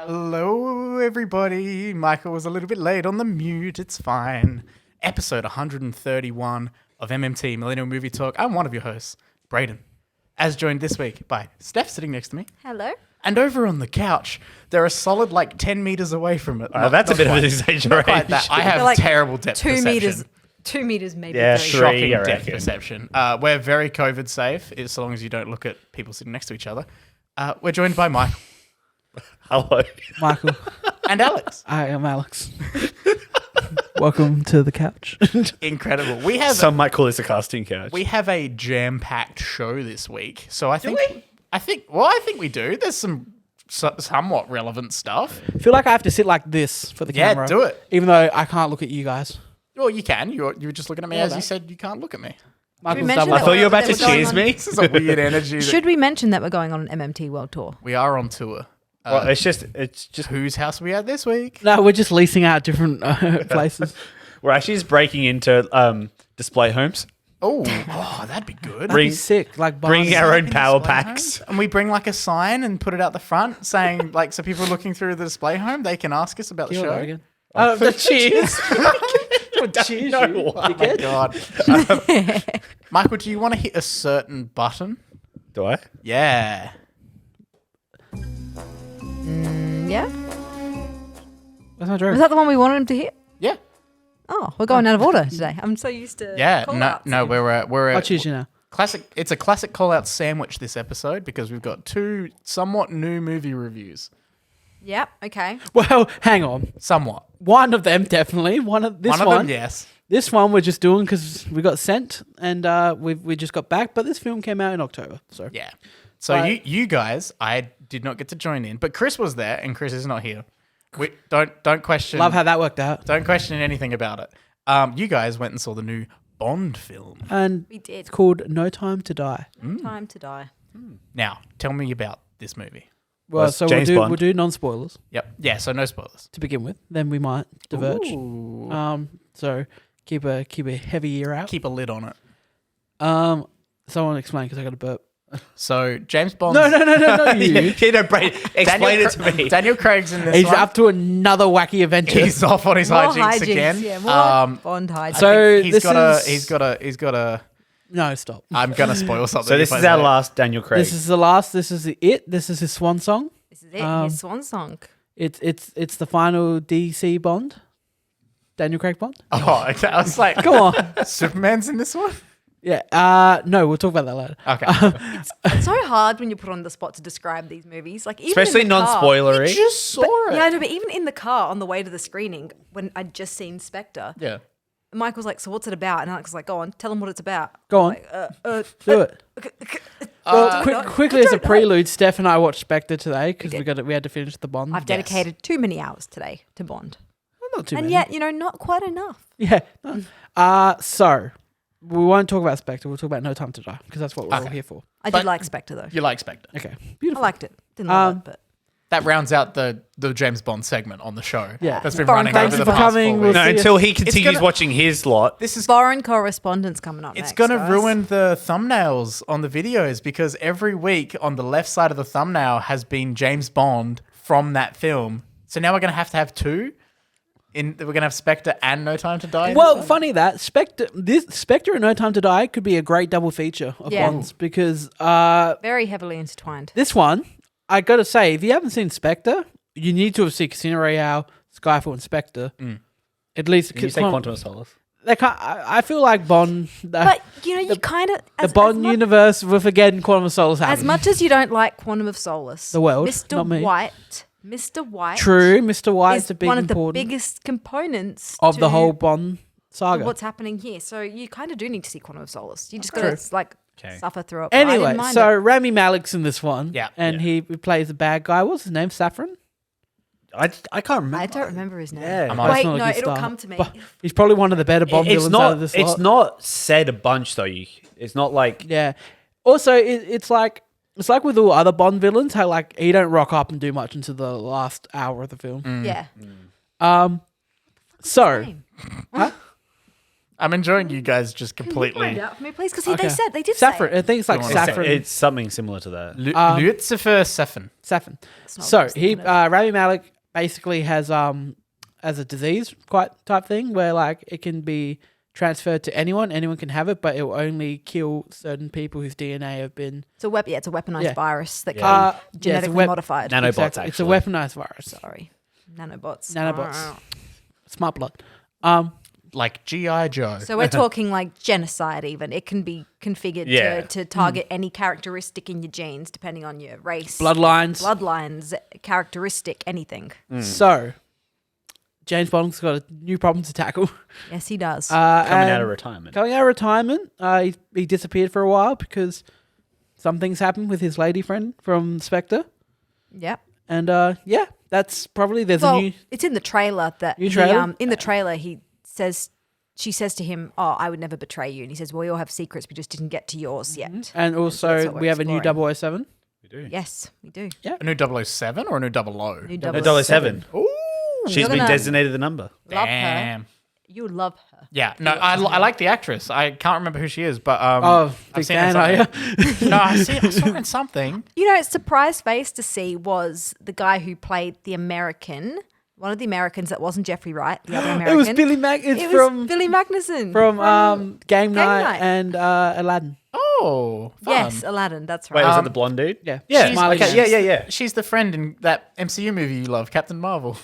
Hello, everybody. Michael was a little bit late on the mute. It's fine. Episode 131 of MMT Millennial Movie Talk. I'm one of your hosts, Brayden, as joined this week by Steph sitting next to me. Hello. And over on the couch, they're a solid 10 meters away from it. That's a bit of an exaggeration. Not quite that. I have terrible depth perception. 2 meters maybe. Yeah, three. Shocking depth perception. We're very COVID safe, as long as you don't look at people sitting next to each other. We're joined by Michael. Hello. Michael. And Alex. I am Alex. Welcome to the couch. Incredible. We have Some might call this a casting couch. we have a jam-packed show this week. So I think we? I think we do. There's some somewhat relevant stuff. I feel like I have to sit like this for the Yeah, camera. do it. Even though I can't look at you guys. Well, you can. You were just looking at me Yeah, as you that. said you can't look at me. Michael's mention double. I that thought you were about to That we're going cheers on- me. This is a weird energy. that- Should we mention that we're going on an MMT World Tour? We are on tour. Well, it's just Whose house are we at this week? No, we're just leasing out different places. we're actually just breaking into display homes, Oh, that'd be good. That'd be sick. Like bringing bars. our own Display power homes. packs. And we bring a sign and put it out the front saying so people looking through the display home, they can ask us about the Kia show. ora again. The cheers. Cheers, know you why. dickhead. God. Michael, do you want to hit a certain button? Do I? Yeah. Yeah? That's my Was joke. that the one we wanted him to hit? Yeah. Oh, we're going out of order today. I'm so used to Yeah. call-outs. No, we're I'll choose you now. classic. It's a classic call-out sandwich this episode because we've got two somewhat new movie reviews. Yep, okay. Well, hang on. Somewhat. One of them definitely. One of One of them, yes. This one we're just doing because we got sent and we just got back. But this film came out in October, so Yeah. So Right. you guys, I did not get to join in, but Chris was there, and Chris is not here. We don't question. love how that worked out. Don't question anything about it. You guys went and saw the new Bond film. And We did. it's called No Time to Die. Time to die. Now, tell me about this movie. Well, it's so James Bond. we'll do non-spoilers Yep. Yeah. So no spoilers. to begin with. Then we might diverge. Ooh. So keep a heavy ear out. Keep a lid on it. Someone explain because I got a burp. So James Bond. No, you. Explain it to me. Daniel Craig's in this He's one. up to another wacky adventure. He's off on his More hijinks hijinks, again. yeah, more Bond I hijinks. So think this he's got a. No, stop. I'm gonna spoil something. So this if I is our say it. last Daniel Craig. This is the last. This is it. This is his swan song. This is it, his swan song. It's the final DC Bond. Daniel Craig Bond. Oh, okay. I was like, Come on. Superman's in this one. Yeah. No, we'll talk about that later. Okay. It's so hard when you're put on the spot to describe these movies. Like even Especially in the car- non-spoilery. Just saw it. Yeah, I know, but even in the car on the way to the screening, when I'd just seen Spectre, Yeah. Michael's like, "So what's it about?" And Alex was like, "Go on, tell him what it's about." Go on. Like, Do it. Well, no, quickly I as a don't know. prelude, Steph and I watched Spectre today because we had to finish the Bond. I've dedicated too many hours today to Bond, Not too and many. yet, not quite enough. Yeah. So we won't talk about Spectre. We'll talk about No Time to Die because that's what we're all here for. I But- did like Spectre though. You like Spectre. Okay. I Beautiful. liked it. Didn't love it, but That rounds out the James Bond segment on the show. Yeah. That's been Foreign running Thanks over for the past coming. 4 We'll weeks. No, see you. until he continues gonna- watching his lot. This is foreign correspondence coming up. it's next, going to guys. ruin the thumbnails on the videos because every week on the left side of the thumbnail has been James Bond from that film. So now we're going to have two. We're going to have Spectre and No Time to Die. Well, funny that Spectre and No Time to Die could be a great double feature of Yeah. Bonds because very heavily intertwined. this one, I got to say, if you haven't seen Spectre, you need to have seen Casino Royale, Skyfall, and Spectre. At least, Can you say Quantum of Solace? I feel like Bond. But you kind of The Bond universe, we're forgetting Quantum of Solace As happened. much as you don't like Quantum of Solace, The world, Mr. not me. Mr. White, True, Mr. White's is a big one of the important biggest components of to the whole Bond saga. what's happening here. So you kind of do need to see Quantum of Solace. You just got True. to Okay. suffer through it. But I Anyway, didn't mind so it. Rami Malek's in this one. Yeah. And he plays the bad guy. What's his name? Saffron? I can't remember. I don't remember his name. Yeah. I'm Wait, not a no, good it'll start. come to me. But he's probably one of the better Bond It's villains out of not. this It's lot. not said a bunch though. It's not like Yeah. Also, it's like with all other Bond villains, how like he don't rock up and do much until the last hour of the film. Yeah. So Name. huh? I'm enjoying you guys just Can you completely. find out for me, please? Because Okay. they did Saffron. say I think it's like Go on. saffron. It's something similar to that. Lucifer Seffen. Saffron. not So what I was he, thinking of. Rami Malek basically has a disease quite type thing where like it can be transferred to anyone. Anyone can have it, but it will only kill certain people whose DNA have been It's a weaponized Yeah. virus that Yeah. can be it's a genetically modified. Nanobots, exactly. It's a actually. weaponized virus. Sorry, nanobots. Nanobots. Smart blood. Like G.I. Joe. So we're talking like genocide. Even it can be configured Yeah. to target any characteristic in your genes, depending on your race, Bloodlines. bloodlines, characteristic, anything. So James Bond's got a new problem to tackle. Yes, he does. Coming out and of retirement. Coming out of retirement, he disappeared for a while because some things happened with his lady friend from Spectre. Yep. And yeah, that's probably there's Well, a new. it's in the trailer that New trailer? in the trailer she says to him, "Oh, I would never betray you," and he says, "Well, we all have secrets. We just didn't get to yours yet." And so that's also what we're we have a new exploring. 007. We do. Yes, we do. A new 007 or a new 00? New $007. Ooh. She's You're been gonna designated the number. Love her. Damn. You love her. Yeah, no, I like the actress. I can't remember who she is, but Oh, I've big seen her in fan, are you? something. No, I saw her in something. You know, surprise face to see was the guy who played the American, one of the Americans that wasn't Jeffrey Wright, the other American. It was Billy Mack. It's It from was Billy Magnuson Game Night Night. and Aladdin. Oh, fun. Yes, Aladdin. That's Wait, right. was it the blonde dude? Yeah, Yeah. Smiley Okay. Man. Yeah. She's the friend in that MCU movie you love, Captain Marvel.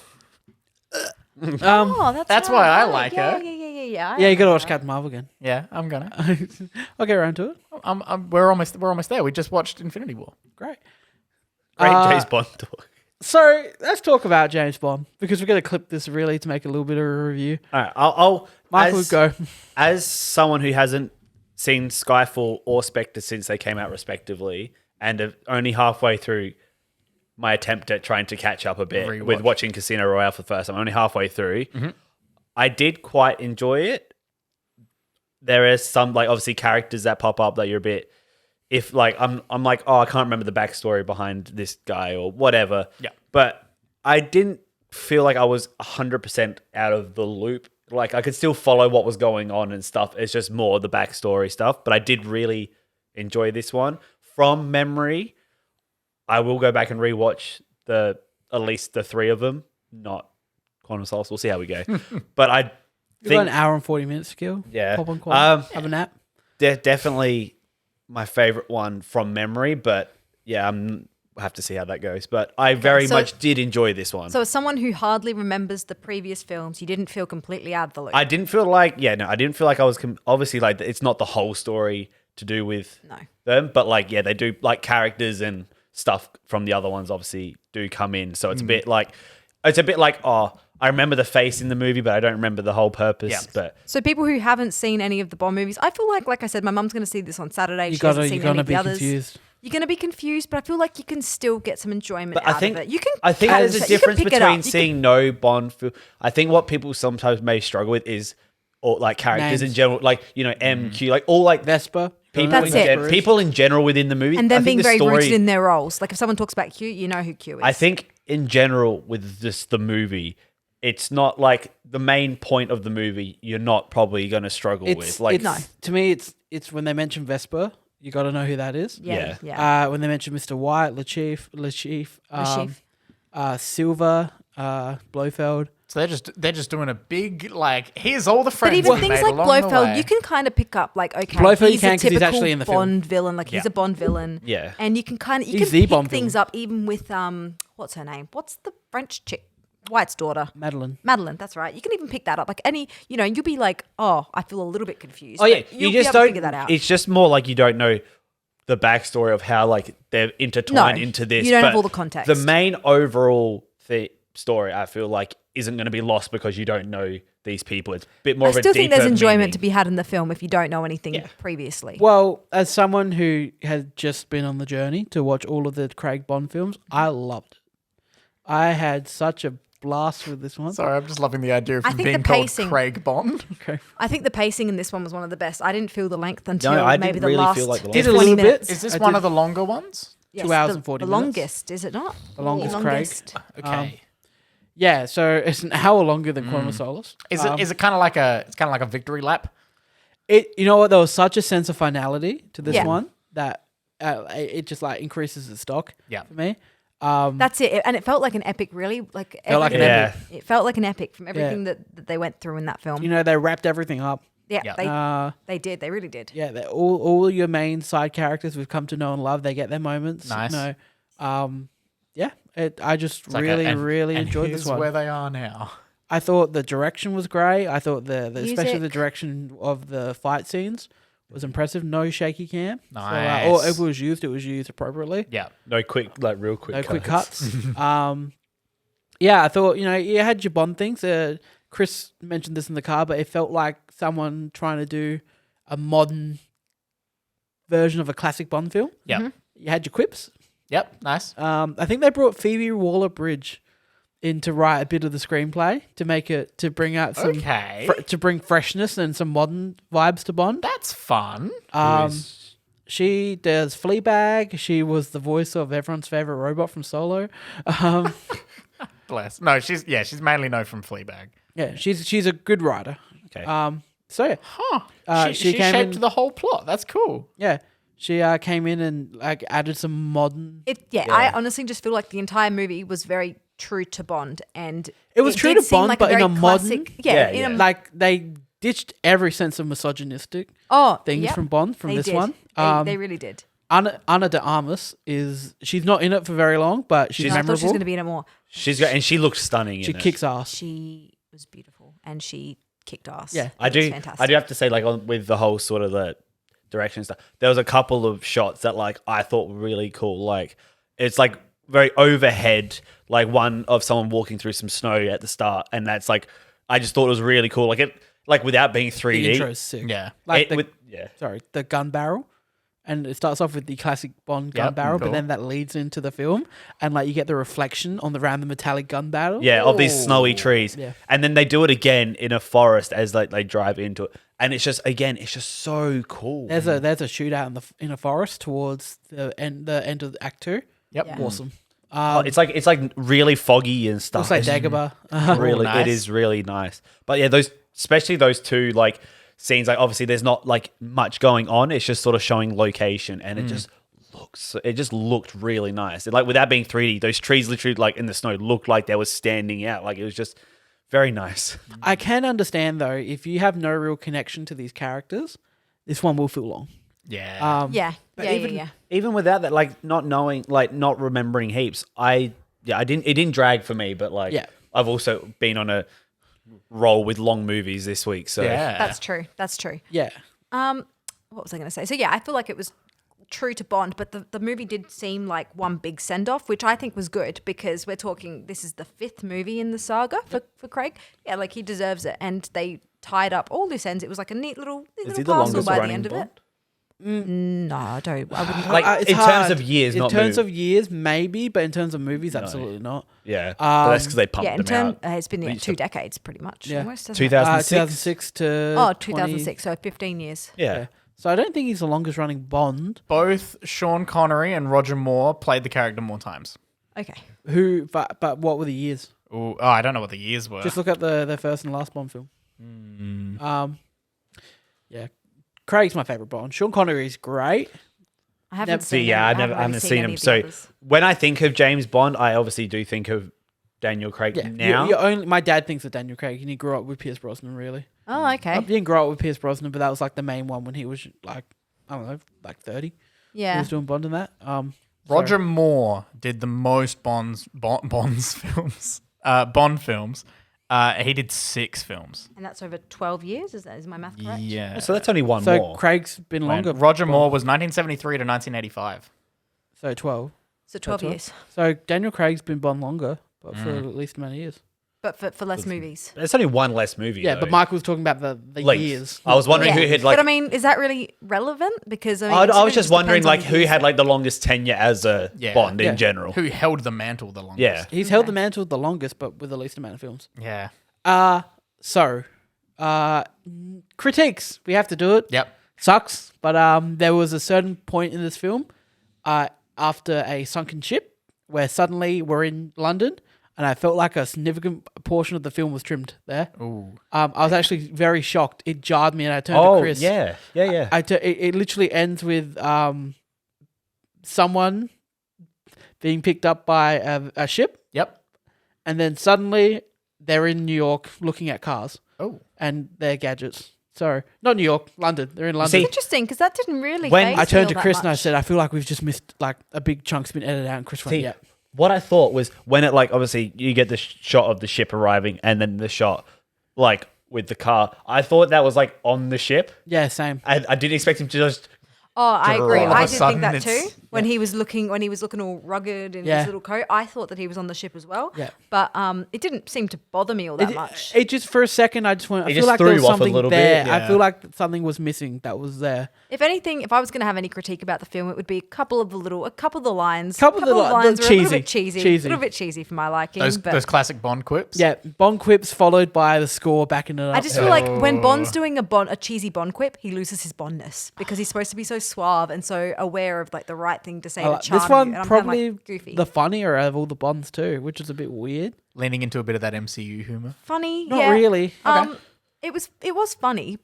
Oh, That's right. why I Oh, like yeah, her. Yeah. Yeah, you got to watch Captain Marvel again. Yeah, I'm gonna. I'll get around to it. We're almost there. We just watched Infinity War. Great. Great Uh, James Bond talk. So let's talk about James Bond because we're going to clip this really to make a little bit of a review. All right, I'll Michael, go. As someone who hasn't seen Skyfall or Spectre since they came out respectively, and only halfway through my attempt at trying to catch up a bit with Rewatch. watching Casino Royale for the first time, only halfway through, I did quite enjoy it. There is some like obviously characters that pop up that you're a bit, if like I'm like, oh, I can't remember the backstory behind this guy or whatever. Yeah. But I didn't feel like I was 100% out of the loop. Like I could still follow what was going on and stuff. It's just more the backstory stuff. But I did really enjoy this one. From memory, I will go back and rewatch at least the three of them. Not Quantum of Solace. We'll see how we go. But I You've got think an hour and 40 minutes to kill. Yeah. Pop on Quantum. Have a nap. definitely my favorite one from memory. But yeah, we'll have to see how that goes. But I very so- much did enjoy this one. So, as someone who hardly remembers the previous films, you didn't feel completely out of the loop. I didn't feel like, I didn't feel like I was, obviously, like, it's not the whole story to do with No. them, but, like, yeah, they do, like, characters and stuff from the other ones obviously do come in. So it's a bit like, oh, I remember the face in the movie, but I don't remember the whole purpose. Yeah. But So people who haven't seen any of the Bond movies, I feel like I said, my mum's going to see this on Saturday. You're She hasn't going seen any to of the be others. confused. You're going to be confused, but I feel like you can still get some enjoyment But out I think of it. You can. I think catch there's it. a You can difference pick it up. between You can- seeing no Bond film. I think what people sometimes may struggle with is, or like characters in Names. general, like MQ, like all like Vesper. people That's in it. people in general within the movie, and I then think being the very story, rooted in their roles. Like if someone talks about Q, you know who Q is. I think in general with just the movie, it's not like the main point of the movie. You're not probably going to struggle with. Like to me, it's when they mention Vesper, you got to know who that is. Yeah. When they mention Mr. White, Lachif, Lachif. Silver, Blofeld. So they're just doing a big like here's all the But friends. even we things made like along the Blofeld, way. you can kind of pick up like, okay, Blofeld you he's can a 'cause he's typical actually in the film. Bond villain. Like he's Yeah. a Bond villain. Yeah. And you can kind of He's can the pick Bond things villain. up even with what's her name? What's the French chick? White's daughter. Madeline. Madeline, that's right. You can even pick that up. Like you'll be like, oh, I feel a little bit confused. Oh yeah, But you you'll just be able to don't. figure that out. It's just more like you don't know the backstory of how like they're intertwined No, into this. you don't have but all the context. The main overall story, I feel like, isn't going to be lost because you don't know these people. It's a bit more I of a still deeper think there's enjoyment meaning. to be had in the film if you don't know anything previously. Well, as someone who has just been on the journey to watch all of the Craig Bond films, I loved it. I had such a blast with this one. Sorry, I'm just loving the idea of I him think being the called pacing- Craig Bond. Okay. I think the pacing in this one was one of the best. I didn't feel the length until I maybe didn't the really last feel like the last- Did a 20 little minutes. bit. Is this I one did- of the longer ones? Yes, 2 hours the- and 40 the minutes. longest, is it not? The longest, Craig. longest. Okay. Yeah, so it's an hour longer than Quantum of Solace. Is it kind of like a victory lap? You know what? There was such a sense of finality to this Yeah. one that it just like increases the stock Yeah. for me. That's it. And it felt like an epic, really. Like Felt like an everything- epic. It felt like an epic from everything that they went through in that film. You know, they wrapped everything up. Yeah, Yeah. they did. They really did. Yeah, all your main side characters we've come to know and love. They get their moments. Nice. You know, yeah. I just It's like really, and really enjoyed here's this one. where they are now. I thought the direction was great. I thought the especially the Music. direction of the fight scenes was impressive. No shaky cam. Nice. Or if it was used appropriately. Yeah. No quick, like real quick. No quick cuts. Yeah, I thought, you know, you had your Bond things. Chris mentioned this in the car, but it felt like someone trying to do a modern version of a classic Bond film. Yep. Mm-hmm. You had your quips. Yep. Nice. I think they brought Phoebe Waller-Bridge in to write a bit of the screenplay to bring out some Okay. to bring freshness and some modern vibes to Bond. That's fun. She does Fleabag. She was the voice of everyone's favorite robot from Solo. Bless. No, she's mainly known from Fleabag. Yeah, she's a good writer. Okay. So yeah, Huh. She came shaped in- the whole plot. That's cool. yeah, she came in and like added some modern. I honestly just feel like the entire movie was very true to Bond, and It was true did to seem Bond, like but in very a modern- classic- Yeah, in a Like they ditched every sense of misogynistic things yep, from Bond from they this did. one. They really did. Ana de Armas she's not in it for very long, but she's I thought memorable. she was going to be in it more. And she looked stunning. She in it. kicks ass. She was beautiful, and she kicked ass. Yeah. I do. Fantastic. I do have to say, like, with the whole sort of the direction stuff, there was a couple of shots that like I thought were really cool. Like, it's like very overhead, like one of someone walking through some snow at the start, and that's like I just thought it was really cool. Like it, like without being 3D. The intro's sick. Yeah. Like yeah. the gun barrel. And it starts off with the classic Bond gun Yep, barrel, cool. but then that leads into the film, and like you get the reflection on the random metallic gun barrel. Yeah, of these snowy trees. Yeah. And then they do it again in a forest as like they drive into it. And it's just so cool. There's a shootout in a forest towards the end of Act 2. Yep. Yeah. Awesome. It's like really foggy and stuff. Looks like It's Dagobah. really nice. It is really nice. But yeah, especially those two like scenes, like obviously there's not like much going on. It's just sort of showing location, and it just looked really nice. Like without being 3D, those trees literally like in the snow looked like they were standing out. Like it was just very nice. I can understand though, if you have no real connection to these characters, this one will feel long. Yeah. But even without that, like not knowing, like not remembering heaps, it didn't drag for me. But like, Yeah. I've also been on a roll with long movies this week, so Yeah. That's true. That's true. Yeah. What was I going to say? So yeah, I feel like it was true to Bond, but the movie did seem like one big send off, which I think was good because we're talking. This is the 5th movie in the saga for Craig. Yeah, like he deserves it, and they tied up all loose ends. It was like a neat little Is he the parcel longest by the running end of Bond? it. No, I wouldn't. Like It's in hard. terms of years, in not terms movies. of years, maybe, but in terms of movies, absolutely not. Yeah, but that's because they pumped Yeah, in them term, out. it's been 2 decades pretty much. Yeah. Almost, hasn't it? 2006. 2006 to 2006, so 15 years. Yeah. So I don't think he's the longest running Bond. Both Sean Connery and Roger Moore played the character more times. Okay. But what were the years? Ooh, I don't know what the years were. Just look at the first and last Bond film. Yeah, Craig's my favorite Bond. Sean Connery's great. I haven't See, seen yeah, him. I haven't seen any him. of the So others. when I think of James Bond, I obviously do think of Daniel Craig Yeah, now. my dad thinks of Daniel Craig, and he grew up with Pierce Brosnan. Really, Oh, okay. I didn't grow up with Pierce Brosnan, but that was like the main one when he was like, I don't know, like 30. He Yeah. was doing Bond in that. Roger Moore did the most Bond films. He did 6 films. And that's over 12 years? Is my math correct? Yeah. So that's only one So more. Craig's been longer. Roger Moore was 1973 to 1985. So 12. So 12 12. years. So Daniel Craig's been Bond longer, but for at least amount of years. But for less movies. It's only one less movie. Yeah, though. but Michael's talking about the Length. years. I was wondering Yeah. who had like. But I mean, is that really relevant? Because I mean, I it was really just wondering depends on like who years. had like the longest tenure as a Yeah. Bond Yeah. in general. Who held the mantle the longest? Yeah. He's held the mantle the longest, but with the least amount of films. Yeah. Critiques. We have to do it. Yep. Sucks, but there was a certain point in this film, after a sunken ship, where suddenly we're in London, and I felt like a significant portion of the film was trimmed there. Ooh. I was actually very shocked. It jarred me, and I turned to Chris. yeah. It literally ends with someone being picked up by a ship, Yep. and then suddenly they're in New York looking at cars Oh. and their gadgets. So, not New York, London. They're in London. See, It's interesting because that didn't really. When- faze I me turned all to that Chris and I much. said, I feel like we've just missed like a big chunk's been edited out. And Chris went, See, yeah. what I thought was when it like obviously you get the shot of the ship arriving and then the shot like with the car. I thought that was like on the ship. Yeah, same. I didn't expect him to just. Oh, I agree. All of a I did sudden think that too. it's- When he was looking all rugged in Yeah. his little coat, I thought that he was on the ship as well. Yeah. But it didn't seem to bother me all that much. It just, for a second, I just went, I It feel just like there threw was you off a something little bit, there. yeah. I feel like something was missing that was there. If anything, if I was going to have any critique about the film, it would be a couple of the lines. Couple of the lines li- were a little cheesy. bit cheesy. Cheesy. A little bit cheesy for my liking. Those but classic Bond quips. Yeah, Bond quips followed by the score backing it up. I just feel like when Bond's doing a cheesy Bond quip, he loses his Bondness because he's supposed to be so suave and so aware of like the right thing to say to charm this one you. And I'm probably kinda, like, goofy. the funnier of all the Bonds too, which is a bit weird. Leaning into a bit of that MCU humor. Funny, Not yeah. really. It was funny,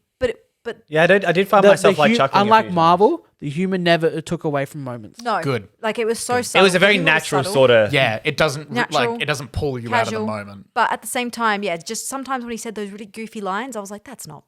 but Yeah, I did find myself like chuckling. a unlike few times. Marvel, the humor never took away from moments. no, Good. Like it was so It subtle. was a very The humor was natural subtle, sort of. Yeah, it doesn't Natural, it doesn't pull you out of the casual. moment. But at the same time, yeah, just sometimes when he said those really goofy lines, I was like, that's not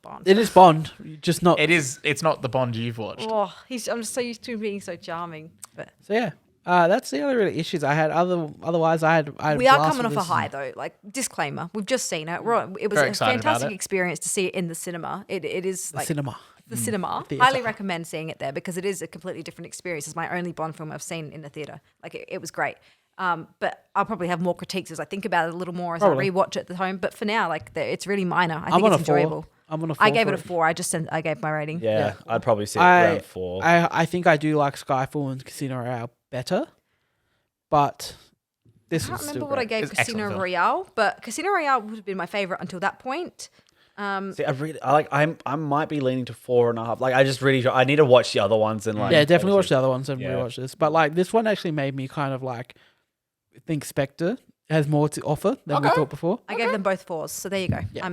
Bond. It is Bond, just not. It's not the Bond you've watched. Oh, I'm just so used to him being so charming. But So yeah, that's the only really issues I had. Otherwise, I had. we are blast coming with off a this. high though. Like disclaimer, we've just seen it. It was Very a excited about fantastic it. experience to see it in the cinema. It is like Cinema. the cinema. theatre. Highly recommend seeing it there because it is a completely different experience. It's my only Bond film I've seen in the theater. Like it was great. But I'll probably have more critiques as I think about it a little more as Probably. I rewatch it at home. But for now, like it's really minor. I I'm think on it's a 4. enjoyable. I'm on a 4. I gave for it a 4. I gave my rating. Yeah, I'd probably say I- around 4. I think I do like Skyfall and Casino Royale better, but this I can't is remember still what I great. gave It's excellent Casino film. Royale, but Casino Royale would have been my favorite until that point. See, I might be leaning to 4.5. Like, I need to watch the other ones and like. Yeah, definitely watch obviously- the other ones and Yeah. rewatch this. But like this one actually made me kind of like think Spectre has more to offer than we Okay. thought before. I gave them both 4s, so there you go. Yeah.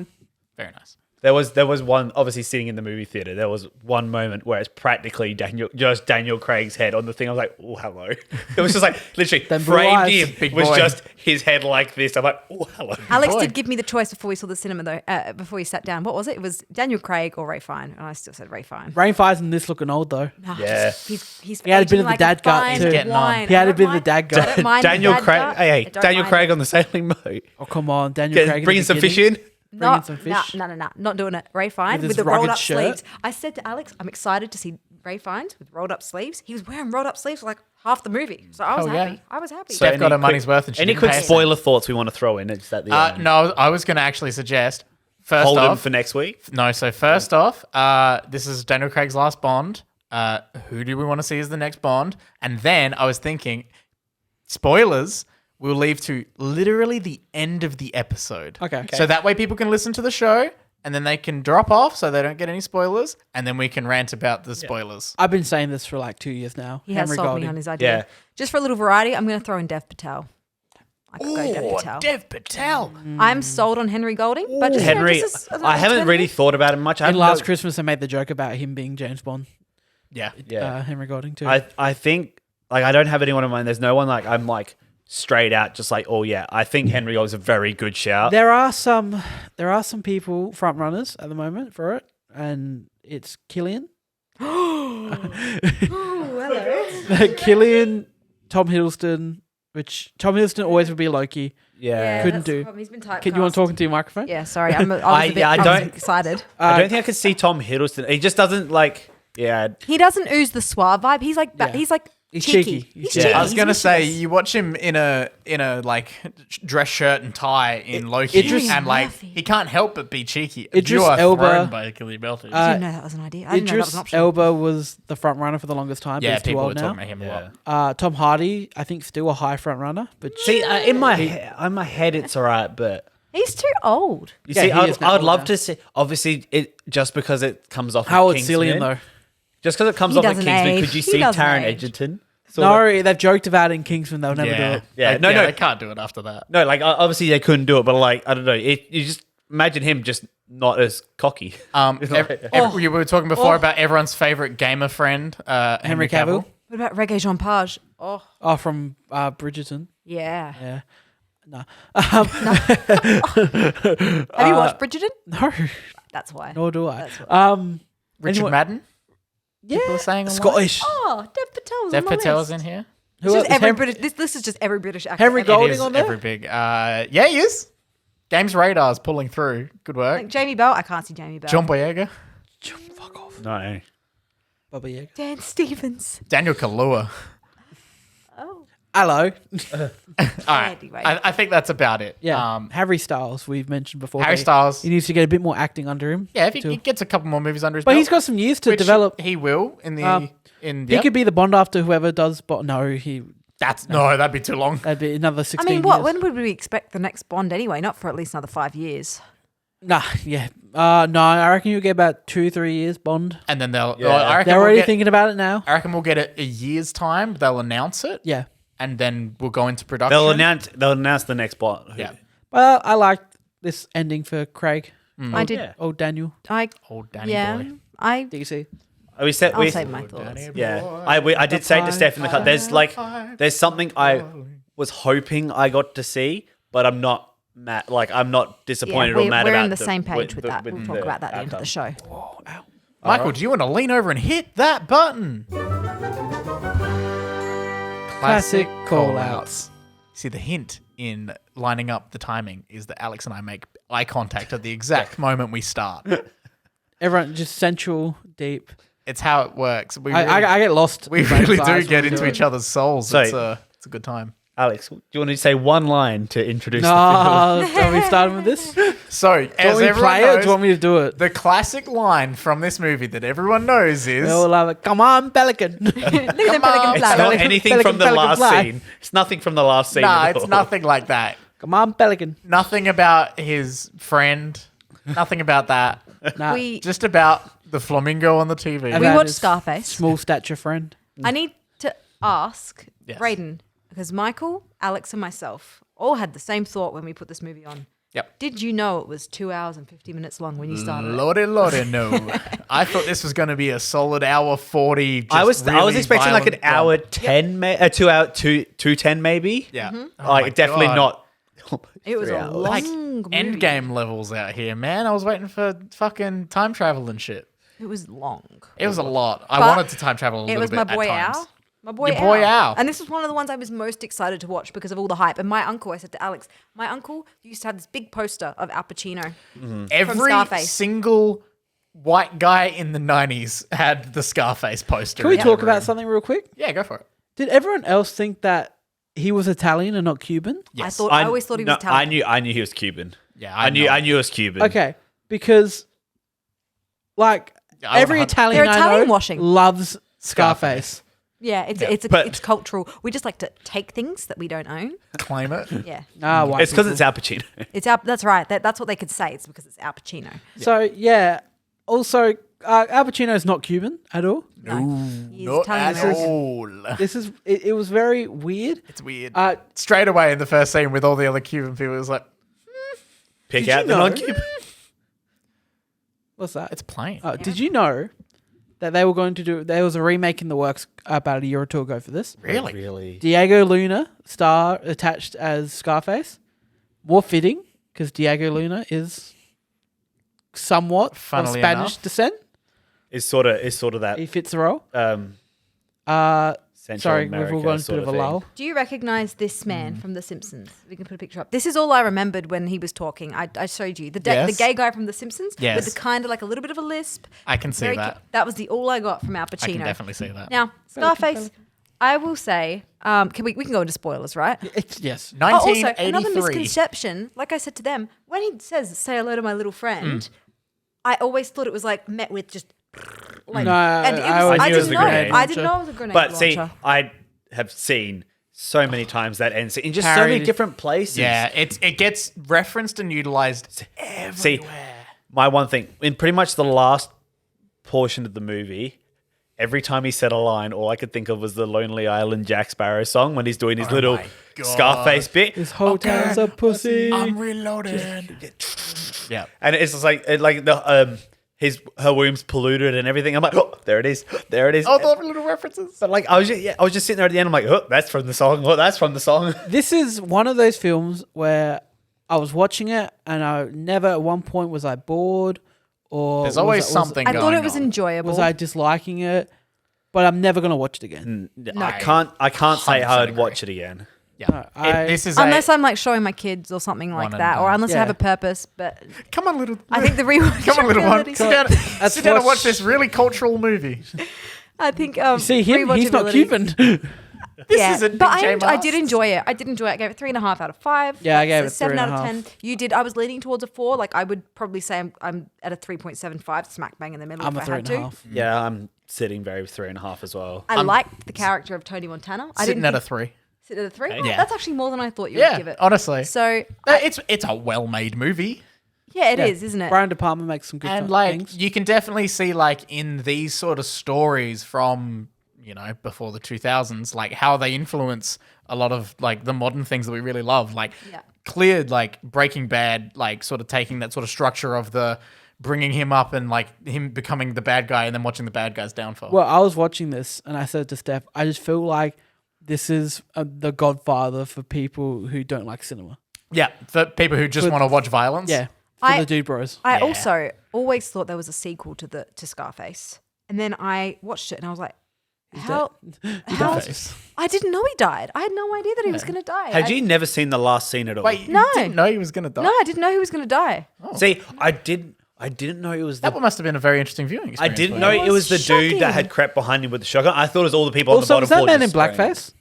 Very nice. There was one obviously sitting in the movie theater. There was one moment where it's practically Daniel Craig's head on the thing. I was like, oh hello. It was just like literally Them blue framed eyes. him. Big Was boy. just his head like this. I'm like, oh hello. Alex boy. did give me the choice before we saw the cinema, though. Before we sat down, what was it? It was Daniel Craig or Ray Fine, and I still said Ray Fine. Rain Fire's in this looking old though. No, Yeah. he's He had a bit aging of the like dad gut fine too. Getting on. wine. He had I a don't bit of the mind- dad gut. I don't mind the Daniel dad Craig. gut. I Hey, don't Daniel mind Craig it. on the sailing boat. Oh come on, Daniel Craig. Bringing some fish in. Bringing some fish. No, not doing it. Ray Fine With with, his the rolled rugged up shirt. sleeves. I said to Alex, I'm excited to see Ray Fiennes with rolled up sleeves. He was wearing rolled up sleeves for like half the movie, so I was Oh, yeah. happy. I was happy. So- Steph got her money's worth and she Any didn't quick pay us. spoiler thoughts we want to throw in? It's at the end. No, I was going to actually suggest first Hold them off. for next week. No, so first off, this is Daniel Craig's last Bond. Who do we want to see as the next Bond? And then I was thinking, spoilers, we'll leave to literally the end of the episode. Okay. So that way people can listen to the show and then they can drop off so they don't get any spoilers. And then we can rant about the spoilers. I've been saying this for like 2 years now. he has Henry sold me Golding. on his idea. Yeah. Just for a little variety, I'm going to throw in Dev Patel. I could go Dev Oh, Patel. Dev Patel. I'm sold on Henry Golding, but just, Henry, just as an I haven't really alternative. thought about him much. I And haven't last know- Christmas, I made the joke about him being James Bond. Yeah. Yeah. Henry Golding too. I think like I don't have anyone in mind. There's no one like I'm like straight out just like, oh yeah, I think Henry Golding's a very good shout. There are some people front runners at the moment for it, and it's Killian. Killian, Tom Hiddleston, which Tom Hiddleston always would be Loki. Yeah. Couldn't that's the do. problem. He's been typecast. Can you want to talk into your microphone? Yeah, sorry. I was I don't- excited. I don't think I could see Tom Hiddleston. He just doesn't like. Yeah. He doesn't ooze the suave vibe. He's like Yeah. he's like He's cheeky. cheeky. He's Yeah. cheeky. I was He's gonna say mischievous. you watch him in a like dress shirt and tie in Loki, Idris- and like Murphy. he can't help but be cheeky. Idris you are Elba- thrown by Achilles Belty. I didn't know that was an idea. I didn't know that was an Idris option. Elba was the front runner for the longest time. yeah, but he's too people were old talking now. about him a Yeah. lot. Tom Hardy, I think, still a high front runner, but See, in my head, it's all right, but He's too old. you Yeah, see, he I is would, now I would old love now. to see. Obviously, it just because it comes off. Howard of Kingsman, Cillian though. Just because it comes He off of doesn't Kingsman, age. could you He see doesn't Taron age. Egerton? No, they've joked about it in Kingsman. They'll never do it. Yeah, no, no. they can't do it after that. No, like obviously they couldn't do it, but like I don't know. You just imagine him just not as cocky. We were talking before about everyone's favorite gamer friend, Henry Cavill. What about Reggae Jean Page? Oh, from Bridgerton. yeah. Yeah. No. Have you watched Bridgerton? No. That's why. Nor do I. That's what. Richard Anyone- Madden. People Yeah. are saying online. Scottish. Oh, Dev Patel's Dev on my Patel's list. in here. Who It's else? just every Henry- British. This is just every British actor. Henry ever. Gold- It Golding is on there? every big. Yeah, he is. Games Radar's pulling through. Good work. Like Jamie Bell. I can't see Jamie Bell. John Boyega. Fuck off. No. Baba Yaga. Dan Stevens. Daniel Kaluuya. Oh. Hello. All right. Anyway. I think that's about it. Yeah. Harry Styles, we've mentioned before. Harry He- Styles. He needs to get a bit more acting under him. Yeah, if he too. gets a couple more movies under his But belt. he's got some years to which develop. He will in the He could be the Bond after whoever does. But no, that'd be too long. that'd be another 16 I mean, what? years. When would we expect the next Bond anyway? Not for at least another 5 years. Nah, yeah. No, I reckon you'll get about 2-3 years Bond. And then they'll. Yeah. I reckon They're we'll already get, thinking about it now. I reckon we'll get it a year's time. They'll announce it, Yeah. and then we'll go into production. They'll announce the next Bond. Yeah. Well, I liked this ending for Craig. I did. yeah. Oh, Daniel. Old Danny Yeah. boy. DC. We said I'll we, say my thoughts. yeah. I did say to Steph in the cut. There's something I was hoping I got to see, but I'm not mad. Like I'm not disappointed or mad we're about. on the same page with that. We'll talk about that at the end of the show. Michael, do you want to lean over and hit that button? Classic call-outs. See, the hint in lining up the timing is that Alex and I make eye contact at the exact moment we start. Everyone just sensual, deep. It's how it works. We I get lost. we in both really do sides get when we into do each it. other's souls. So- It's a good time. Alex, do you want to say one line to introduce the film? No, are we starting with this? Do you So, want as me to everyone play it or do knows, you want me to do it? the classic line from this movie that everyone knows is... We all love it. Come on, Pelican. Look at them on. Pelican It's flag. not Pelican- anything Pelican- from the Pelican last flag. scene. It's nothing from the last scene. Nah, at it's all. nothing like that. Come on, Pelican. Nothing about his friend. Nothing about that. Nah. We Just about the flamingo on the TV. We About watched his Scarface. Small stature friend. I need to ask Yes. Brayden, because Michael, Alex, and myself all had the same thought when we put this movie on. Yep. Did you know it was 2 hours and 50 minutes long when you started? Lordy, no. I thought this was going to be a solid hour 40. Just I was really expecting like an violent hour romp. 10, 2 hour 2:10 maybe. Yeah. Mm-hmm. Oh my Like definitely God. not. It was 3 a hours. long Like movie. endgame levels out here, man. I was waiting for fucking time travel and shit. It was long. It was a lot. I But wanted to time travel a It little was bit my boy at times. Al. My boy Your boy Al. And this was one of the ones I was most excited to watch because of all the hype. And my uncle, I said to Alex, my uncle used to have this big poster of Al Pacino. Every Scarface. single white guy in the 90s had the Scarface poster. Can we in talk their about room. something real quick? Yeah, go for it. Did everyone else think that he was Italian and not Cuban? Yes. I always thought he was Italian. I knew he was Cuban. Yeah, I knew it was Cuban. Okay, because like I every would- Italian They're I Italian know washing. loves Scarface. Yeah, it's but- cultural. We just like to take things that we don't own. Claim it. Yeah, White It's because people. it's Al Pacino. it's Al. That's right. That's what they could say. It's because it's Al Pacino. So yeah. Also, Al Pacino is not Cuban at all. He's Not Italian at American. all. This is it was very weird. It's weird. Straight Straight away in the first scene with all the other Cuban people, it was like, Pick Did out you the know? non-Cuban. What's that? it's plain. Did you know that they were going to do? There was a remake in the works about a year or two ago for this. Really? Really? Diego Luna star attached as Scarface. More fitting because Diego Luna is somewhat of Funnily Spanish enough. descent. Is sort of that He fits the role. Central Sorry, we've America all gone a sort bit of a thing. lull. Do you recognize this man from The Simpsons? We can put a picture up. This is all I remembered when he was talking. I showed you the Yes. gay guy from The Simpsons Yes. with the kind of like a little bit of a lisp. I can see that. That was the all I got from Al I Pacino. can definitely see that. Now, Scarface, I will say, we can go into spoilers, right? Yes. Oh, also, another 1983. misconception, like I said to them, when he says, say hello to my little friend, I always thought it was like met with just like, No, and it I was, always I knew it was didn't a know. grenade I didn't launcher. know it was a grenade But see, launcher. I have seen so many times that end scene in just so Parodied. many different places. Yeah, it gets referenced and utilized everywhere. See, my one thing in pretty much the last portion of the movie, every time he said a line, all I could think of was the Lonely Island Jack Sparrow song when he's doing his little my God. Scarface bit. This whole town's a pussy. I'm reloaded. Yeah. And it's just like her womb's polluted and everything. I'm like, oh, there it is. There it is. Oh, the little references. But like I was just sitting there at the end. I'm like, oh, that's from the song. Oh, that's from the song. This is one of those films where I was watching it and I never at one point was I bored or There's always something I going thought it was on. enjoyable. was I disliking it, but I'm never gonna watch it again. I can't say 100% I'd agree. watch it again. Yeah. This is unless I'm like showing my kids or something like One and that, or done. unless I Yeah. have a purpose. But Come on, little. I think the rewatch. Come on, little one. Sit down, Let's sit down and watch- watch this really cultural movie. I think. You see him? He's not rewatchability- Cuban. This yeah, isn't but PJ I did Masks. enjoy it. I did enjoy it. I gave it 3.5 out of 5. Yeah, I That's gave a it 7 out of 3.5. 10. You did. I was leaning towards a 4. Like I would probably say I'm at a 3.75, smack bang in the middle. I'm a if I had to. 3.5. Yeah, I'm sitting very 3.5 as well. I liked the character of Tony Montana. I Sitting didn't at a think- 3. sit at a 3. Okay. Oh, Yeah. That's actually more than I thought you would give Yeah, it. honestly. So It's a well-made movie. yeah, it Yeah. is, isn't it? Brian De Palma makes some good And like things. you can definitely see like in these sort of stories from, before the 2000s, like how they influence a lot of like the modern things that we really love. Like Yeah. cleared like Breaking Bad, like sort of taking that sort of structure of the bringing him up and like him becoming the bad guy and then watching the bad guy's downfall. Well, I was watching this and I said to Steph, I just feel like this is the Godfather for people who don't like cinema. Yeah, for people who just For- want to watch violence. Yeah, for I- the dude bros. I Yeah. also always thought there was a sequel to Scarface, and then I watched it and I was like, how? Face. I didn't know he died. I had no idea that he was going to die. Had you never seen the last scene at all? Wait, No. you didn't know he was going to die? No, I didn't know he was going to die. See, I didn't know it was the. That must have been a very interesting viewing I experience. didn't for know you. it was the dude shocking. that had crept behind him with the shotgun. I thought it was all the people on the Also, bottom was that floor. man in just screaming. blackface?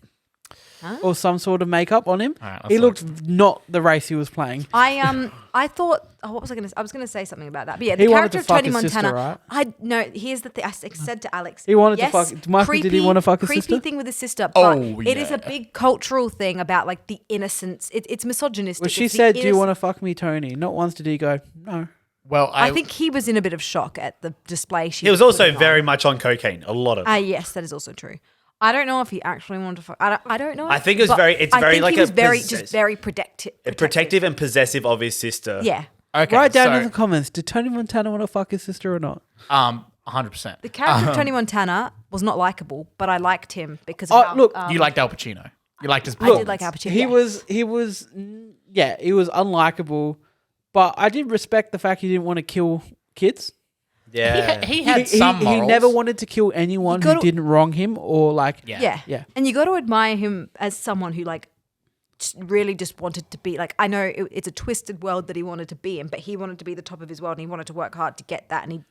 Or some sort of makeup on him? Alright, let's He look. looked not the race he was playing. I thought. Oh, what was I going to? I was going to say something about that. But yeah, He the wanted character to of fuck Tony his sister, Montana. right? No. Here's the thing. I said to Alex. He wanted to yes, fuck- Michael, did he want to fuck his creepy sister? thing with his sister, but Oh, it is yeah. a big cultural thing about like the innocence. It's misogynistic. Well, she It's the said, "Do you want to innocent- fuck me, Tony?" Not once did he go, "No." Well, I think he was in a bit of shock at the display. She He was put also on. very much on cocaine. A lot of. Yes, that is also true. I don't know if he actually wanted to fuck. I don't know. I think it was but very- it's I very think like he was a very possess- just very protective. protective and possessive of his sister. Yeah, okay, Write down so, in the comments, did Tony Montana want to fuck his sister or not? 100%. the character of Tony Montana was not likable, but I liked him because. Of Oh, how, look, You liked Al Pacino. You liked his I did performance. like Al Pacino. He yes. was unlikable, but I did respect the fact he didn't want to kill kids. Yeah. He had some he morals. never wanted to kill anyone You who gotta- didn't wrong him or like. Yeah. Yeah. And you got to admire him as someone who like really just wanted to be like, I know it's a twisted world that he wanted to be in, but he wanted to be the top of his world and he wanted to work hard to get that. And he,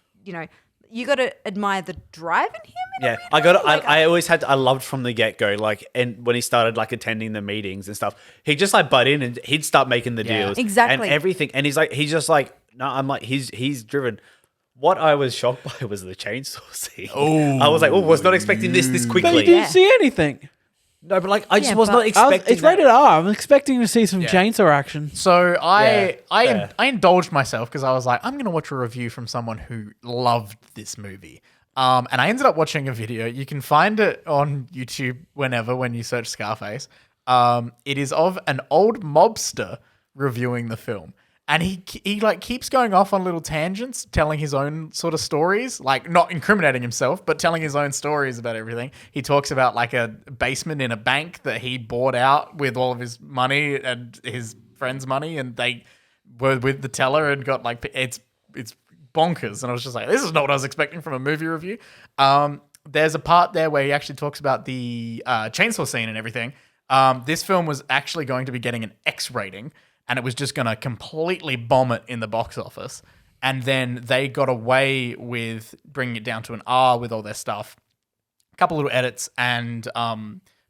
you got to admire the drive in him. In a Yeah, weird I got. way. Like, I always had. I loved from the get go. Like, and when he started like attending the meetings and stuff, he'd just like butt in and he'd start making the Yeah. deals, Exactly. and everything. And he's just like, no, I'm like, he's driven. What I was shocked by was the chainsaw scene. Oh, I was like, was not expecting this But you quickly. didn't see anything. No, but like, I just Yeah, was but- not expecting. It's rated R. I'm expecting to see some chainsaw action. So I fair. indulged myself because I was like, I'm going to watch a review from someone who loved this movie. And I ended up watching a video. You can find it on YouTube when you search Scarface. It is of an old mobster reviewing the film. And he like keeps going off on little tangents, telling his own sort of stories, like not incriminating himself, but telling his own stories about everything. He talks about like a basement in a bank that he bought out with all of his money and his friend's money, and they were with the teller and got like it's bonkers. And I was just like, this is not what I was expecting from a movie review. There's a part there where he actually talks about the chainsaw scene and everything. This film was actually going to be getting an X rating. And it was just going to completely bomb it in the box office. And then they got away with bringing it down to an R with all their stuff. A couple little edits. And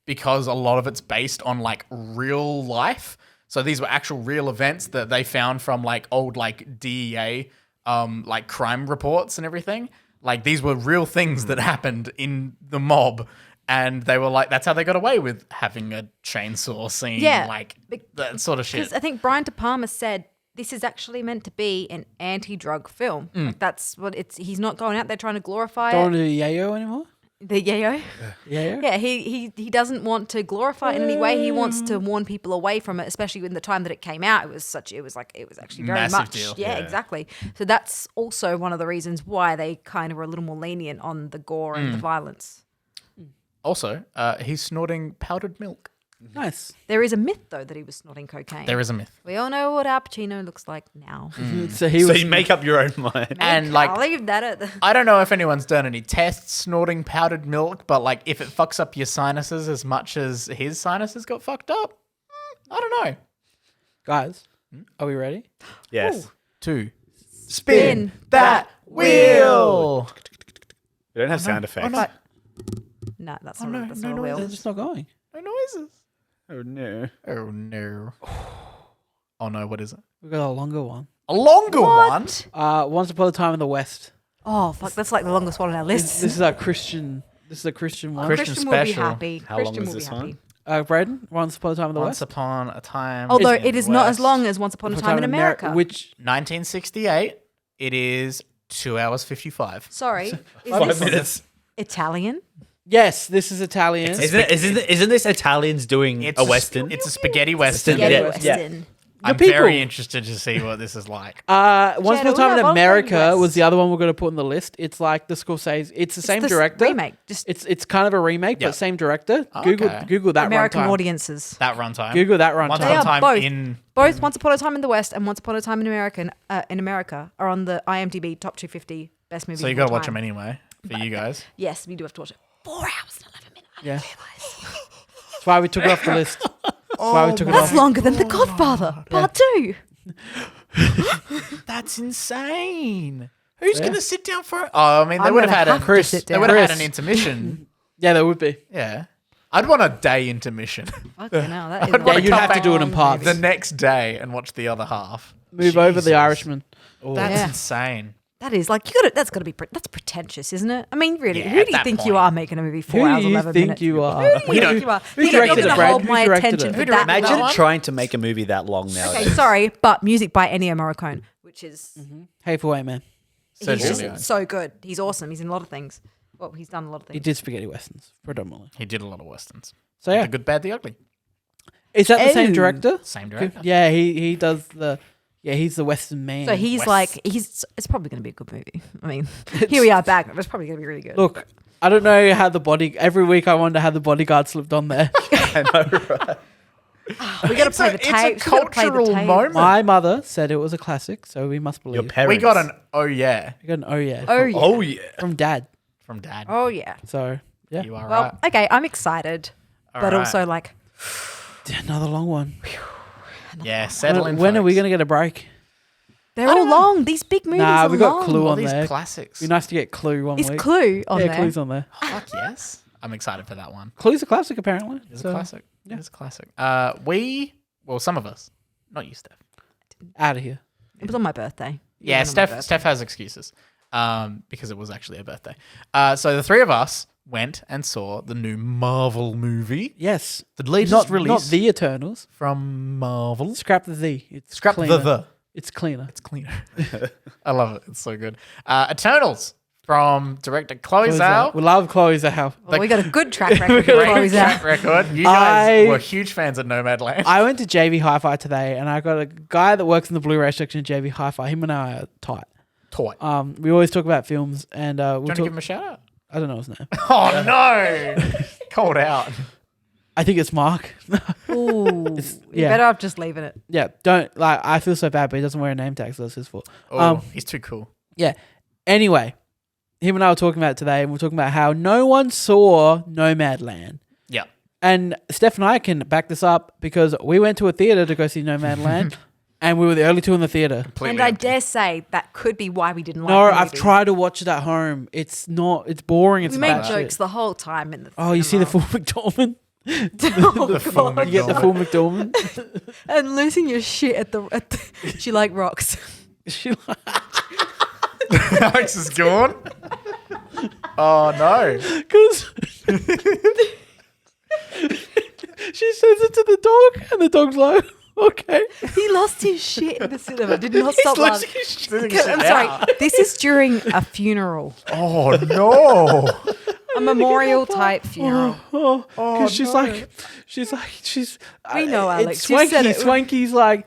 because a lot of it's based on like real life. So these were actual real events that they found from like old like DEA like crime reports and everything. Like these were real things that happened in the mob. And they were like, that's how they got away with having a chainsaw scene, Yeah, like that sort of shit. Because I think Brian De Palma said this is actually meant to be an anti-drug film. Like that's what it's. He's not going out there trying to glorify Don't want it. to do yayo anymore? The yayo. Yeah. Yeah, he doesn't want to glorify it in any way. He wants to warn people away from it, especially in the time that it came out. It was actually very Massive much. deal. Yeah, exactly. So that's also one of the reasons why they kind of were a little more lenient on the gore and the violence. Also, he's snorting powdered milk. Nice. There is a myth though that he was snorting cocaine. There is a myth. We all know what Al Pacino looks like now. So he So was. you make up your own mind. And I'll leave that at the. I don't know if anyone's done any tests snorting powdered milk, but like if it fucks up your sinuses as much as his sinuses got fucked up, I don't know. Guys, are we ready? Yes. 2. Spin that wheel. We don't have sound effects. No, that's not. That's not a wheel. It's just not going. No noises. Oh no. Oh no. Oh no, what is it? We've got a longer one. A longer one? Once Upon a Time in the West. Oh fuck, that's like the longest one on our list. This is a Christian one. Christian Christian will be special. happy. How long Christian is will be this happy. one? Braden, Once Upon a Time in the Once West. upon a time. Although in it is the not as West. long as Once Upon a Time in America. Which 1968. It is 2 hours 55. Sorry, is 5 this minutes. Italian? yes, this is Italian. Isn't this Italians doing a western? It's a spaghetti western. Spaghetti Yeah. Western. I'm people. very interested to see what this is like. Once Upon a we Time in have America West. was the other one we're going to put on the list. It's like the Scorsese. It's the same the director. remake, just It's kind of a remake, Yeah. but same director. Okay. Google that American runtime. audiences. That runtime. Google that runtime. Once They upon a are time both. in. Both Once Upon a Time in the West and Once Upon a Time in America are on the IMDb top 250 best movies. So you of got all to watch time. them anyway for you guys. Yes, we do have to watch it. 4 hours and 11 minutes. Yeah. That's why we took it off the list. That's why we took it That's off. longer than The Godfather Part 2. That's insane. Who's Yeah. going to sit down for it? Oh, I mean, they I'm would have gonna had have a. to sit They down. would have had Chris. an intermission. Yeah, there would be. Yeah. I'd want a day intermission. Fucking hell, that is I'd a wanna you'd come have to back do it in parts. the next day and watch the other half. Move over Jesus. the Irishman. That's Yeah. insane. That is like that's got to be that's pretentious, isn't it? I mean, really, Yeah, who at do you that think point. you are making a movie 4 Who hours do you 11 think minutes? you are? Who do you don't- think you are? who You're directed going it, to Brad? hold Who my directed attention it? for Who that directed Imagine that one? trying to make a movie that long nowadays. Okay, sorry, but music by Ennio Morricone, which is Hateful Eight, man. So he's Julian. just so good. He's awesome. He's in a lot of things. Well, he's done a lot of He things. did spaghetti westerns predominantly. He did a lot of westerns. So yeah, The Good, Bad, the Ugly. is that the same Oh. director? Same director. Yeah, he does the. Yeah, he's the Western man. So he's West. like it's probably going to be a good movie. I mean, here we are back. It's probably going to be really good. Look, I don't know how every week I wonder how the bodyguard slipped on there. I know, right? we got to play the It's tapes. a We gotta play the cultural tapes. moment. My mother said it was a classic, so we must believe. Your parents. We got an oh yeah We got an oh yeah Oh yeah. Oh yeah. from Dad. from Dad. Oh yeah. So yeah, You are Well, right. okay. I'm excited, All but right. also like another long one. Yeah, settle in. When are we folks. gonna get a break? they're I all don't know. long. These big movies Nah, are we got long. Clue all on these there. classics? Be nice to get Clue one Is week. Clue on yeah, there? Clue's on there. Fuck yes. I'm excited for that one. Clue's a classic apparently. It's So, a classic. yeah. It's a classic. Some of us, not you, Steph. Out of here. It was on my birthday. Yeah, It was on my birthday. Steph has excuses because it was actually her birthday. So the three of us went and saw the new Marvel movie, Yes. the latest Not release the Eternals. from Marvel. Scrap the the. It's Scrap cleaner. the. It's cleaner. It's cleaner. I love it. It's so good. Eternals from director Chloe Zhao. We love Chloe Zhao. Well, we got a good track record. Great Chloe's track out. record. You guys I- were huge fans of Nomadland. I went to JV Hi-Fi today, and I got a guy that works in the Blu-ray section of JV Hi-Fi. Him and I are tight. Toy. We always talk about films, and Do you we'll want to talk. give him a shout out? I don't know his name. Oh no! Called out. I think it's Mark. Ooh, you yeah. better off just leaving it. Yeah, don't like. I feel so bad, but he doesn't wear a name tag, so that's his fault. Oh, he's too cool. Yeah. Anyway, him and I were talking about it today, and we're talking about how no one saw Nomadland. Yeah. And Steph and I can back this up because we went to a theater to go see Nomadland, and we were the only two in the theater. Completely And I empty. dare say that could be why we didn't like No, the I've movie. tried to watch it at home. It's not. It's boring. It's We made bad jokes shit. the whole time in the Oh, you see the cinema. full McDormand? Oh, The full God. You get the full McDormand? And losing your shit at the she like rocks. She like, Alex is gone. Oh no! because she says it to the dog, and the dog's like, okay. He lost his shit in the cinema. Did not stop laughing. I'm I'm sorry. This is during a funeral. Oh no! A memorial type funeral. Because she's like, We know, Alex. It's You Swanky. said it. Swanky's like,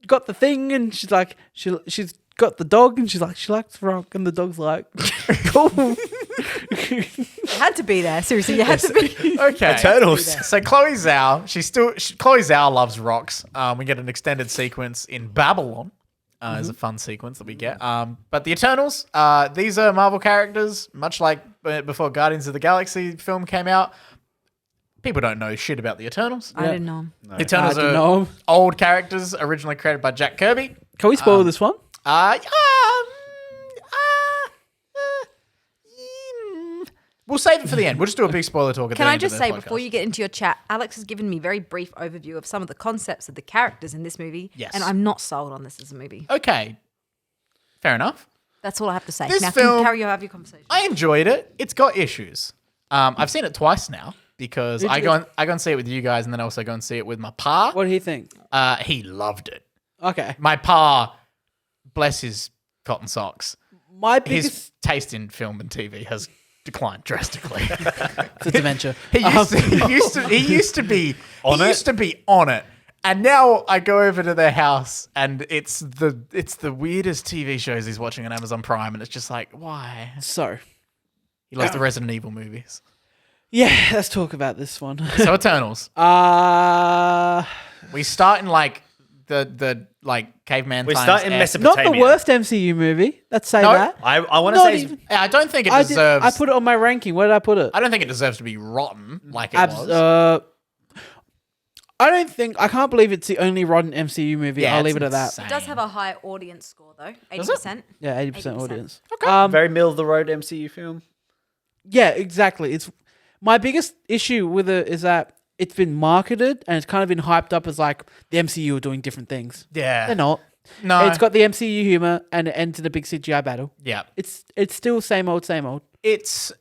got the thing, and she's like, she's got the dog, and she's like, she likes rock, and the dog's like, cool. You had to be there. Seriously, you had to be. Okay. Eternals. So Chloe Zhao, Chloe Zhao loves rocks. We get an extended sequence in Babylon. Is a fun sequence that we get. But the Eternals, these are Marvel characters, much like before Guardians of the Galaxy film came out. People don't know shit about the Eternals. I didn't know. The Eternals I didn't are know. old characters, originally created by Jack Kirby. Can we spoil this one? We'll save it for the end. We'll just do a big spoiler talk at Can the I end just of the say, podcast. before you get into your chat, Alex has given me very brief overview of some of the concepts of the characters in this movie. Yes. And I'm not sold on this as a movie. Okay. Fair enough. That's all I have to say. This now, film- have your conversation. I enjoyed it. It's got issues. I've seen it twice now because Did I you? go and see it with you guys, and then I also go and see it with my pa. What do you think? He loved it. Okay. My pa, bless his cotton socks, My his biggest taste in film and TV has declined drastically. it's a dementia. he used to be on it. And now I go over to their house, and it's the weirdest TV shows he's watching on Amazon Prime, and it's just like, why? So, He loves the Resident Evil movies. yeah, let's talk about this one. So Eternals. Uh We start in like the like caveman. We times start in F. Mesopotamia. not the worst MCU movie. Let's say No, that. I want to Not say even- Yeah, I don't think it I deserves. I put it on my ranking. Where did I put it? I don't think it deserves to be rotten like it was. I can't believe it's the only rotten MCU movie. Yeah, I'll it's leave it at that. insane. It does have a high audience score, though. Does it? 80%. Yeah, 80% 80%. audience. very middle of the road MCU film. Yeah, exactly. It's my biggest issue with it is that it's been marketed and it's kind of been hyped up as like the MCU are doing different things. Yeah. They're not. No. It's got the MCU humor and it ends in a big CGI battle. Yeah. It's still same old, same old. It's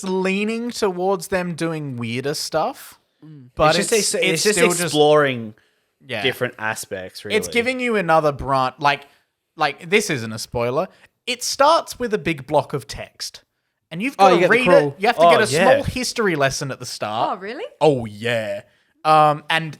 leaning towards them doing weirder stuff, but It's just still exploring yeah. different aspects. Really, It's giving you another branch. Like this isn't a spoiler. It starts with a big block of text, and you've got you to get the read crawl. it. You have to get a yeah. small history lesson at the start. Oh, really? Oh yeah. And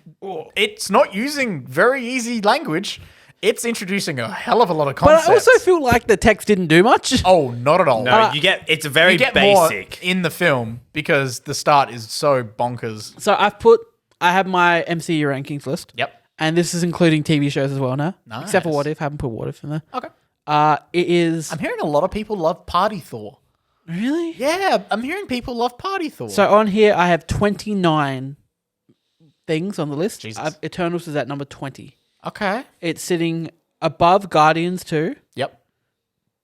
it's not using very easy language. It's introducing a hell of a lot of But concepts. I also feel like the text didn't do much. oh, not at all. No, it's very you get basic. more in the film because the start is so bonkers. So I have my MCU rankings list. Yep. And this is including TV shows as well now. Nice. Except for What If. Haven't put What If in there. Okay. It is... I'm hearing a lot of people love Party Thor. Really? Yeah, I'm hearing people love Party Thor. So on here, I have 29 things on the list. Jesus. Eternals is at number 20. okay. It's sitting above Guardians 2, Yep.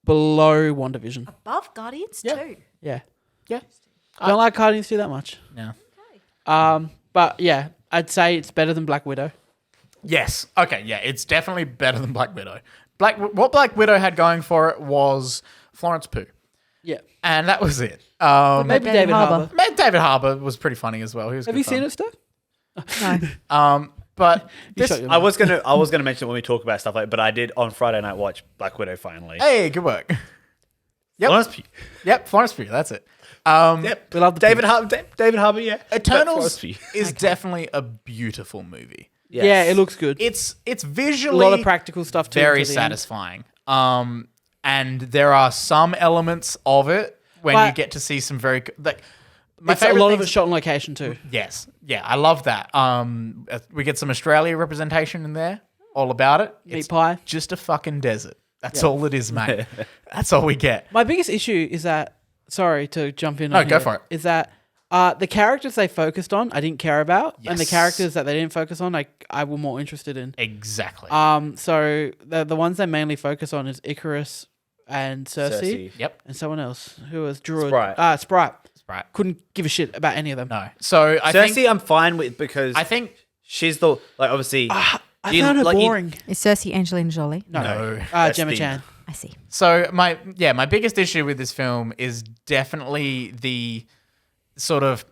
below WandaVision. Above Guardians, Yeah. too. Yeah. Yeah. I don't like Guardians 2 that much. Yeah. But yeah, I'd say it's better than Black Widow. Yes. Okay. Yeah, it's definitely better than Black Widow. What Black Widow had going for it was Florence Pugh, Yeah. and that was it. Maybe David David Harbour. Harbour. David Harbour was pretty funny as well. He was Have you seen it, Steph? No. But You this, shut your I mouth. was gonna mention it when we talk about stuff like, but I did on Friday night watch Black Widow finally. hey, good work. Yep. Florence Pugh. Yep, Florence Pugh. That's it. Yep. We love the David Harbour. Yeah. But Eternals Florence Pugh. is definitely a beautiful movie. Yes. Yeah, it looks good. It's A visually lot of practical stuff too. very to the end. satisfying. And there are some elements of it when you But- get to see some very like my It's a favorite lot of things- it shot on location too. Yes, yeah, I love that. We get some Australia representation in there, all about it. Meat It's pie. just a fucking desert. That's all it is, mate. That's all we get. My biggest issue is that, sorry to jump in. No, on go here, for it. Is that the characters they focused on, I didn't care about, and the Yes. characters that they didn't focus on, I were more interested in. Exactly. So the ones they mainly focus on is Icarus and Cersei, Yep. and someone else who was Druid. Sprite. Sprite. Right. Couldn't give a shit about any of them. No. So I Cersei, think I'm fine with because I think she's the obviously. I You- found her like, you- boring. Is Cersei Angelina Jolie? no. that's Gemma the- Chan. I see. So my biggest issue with this film is definitely the sort of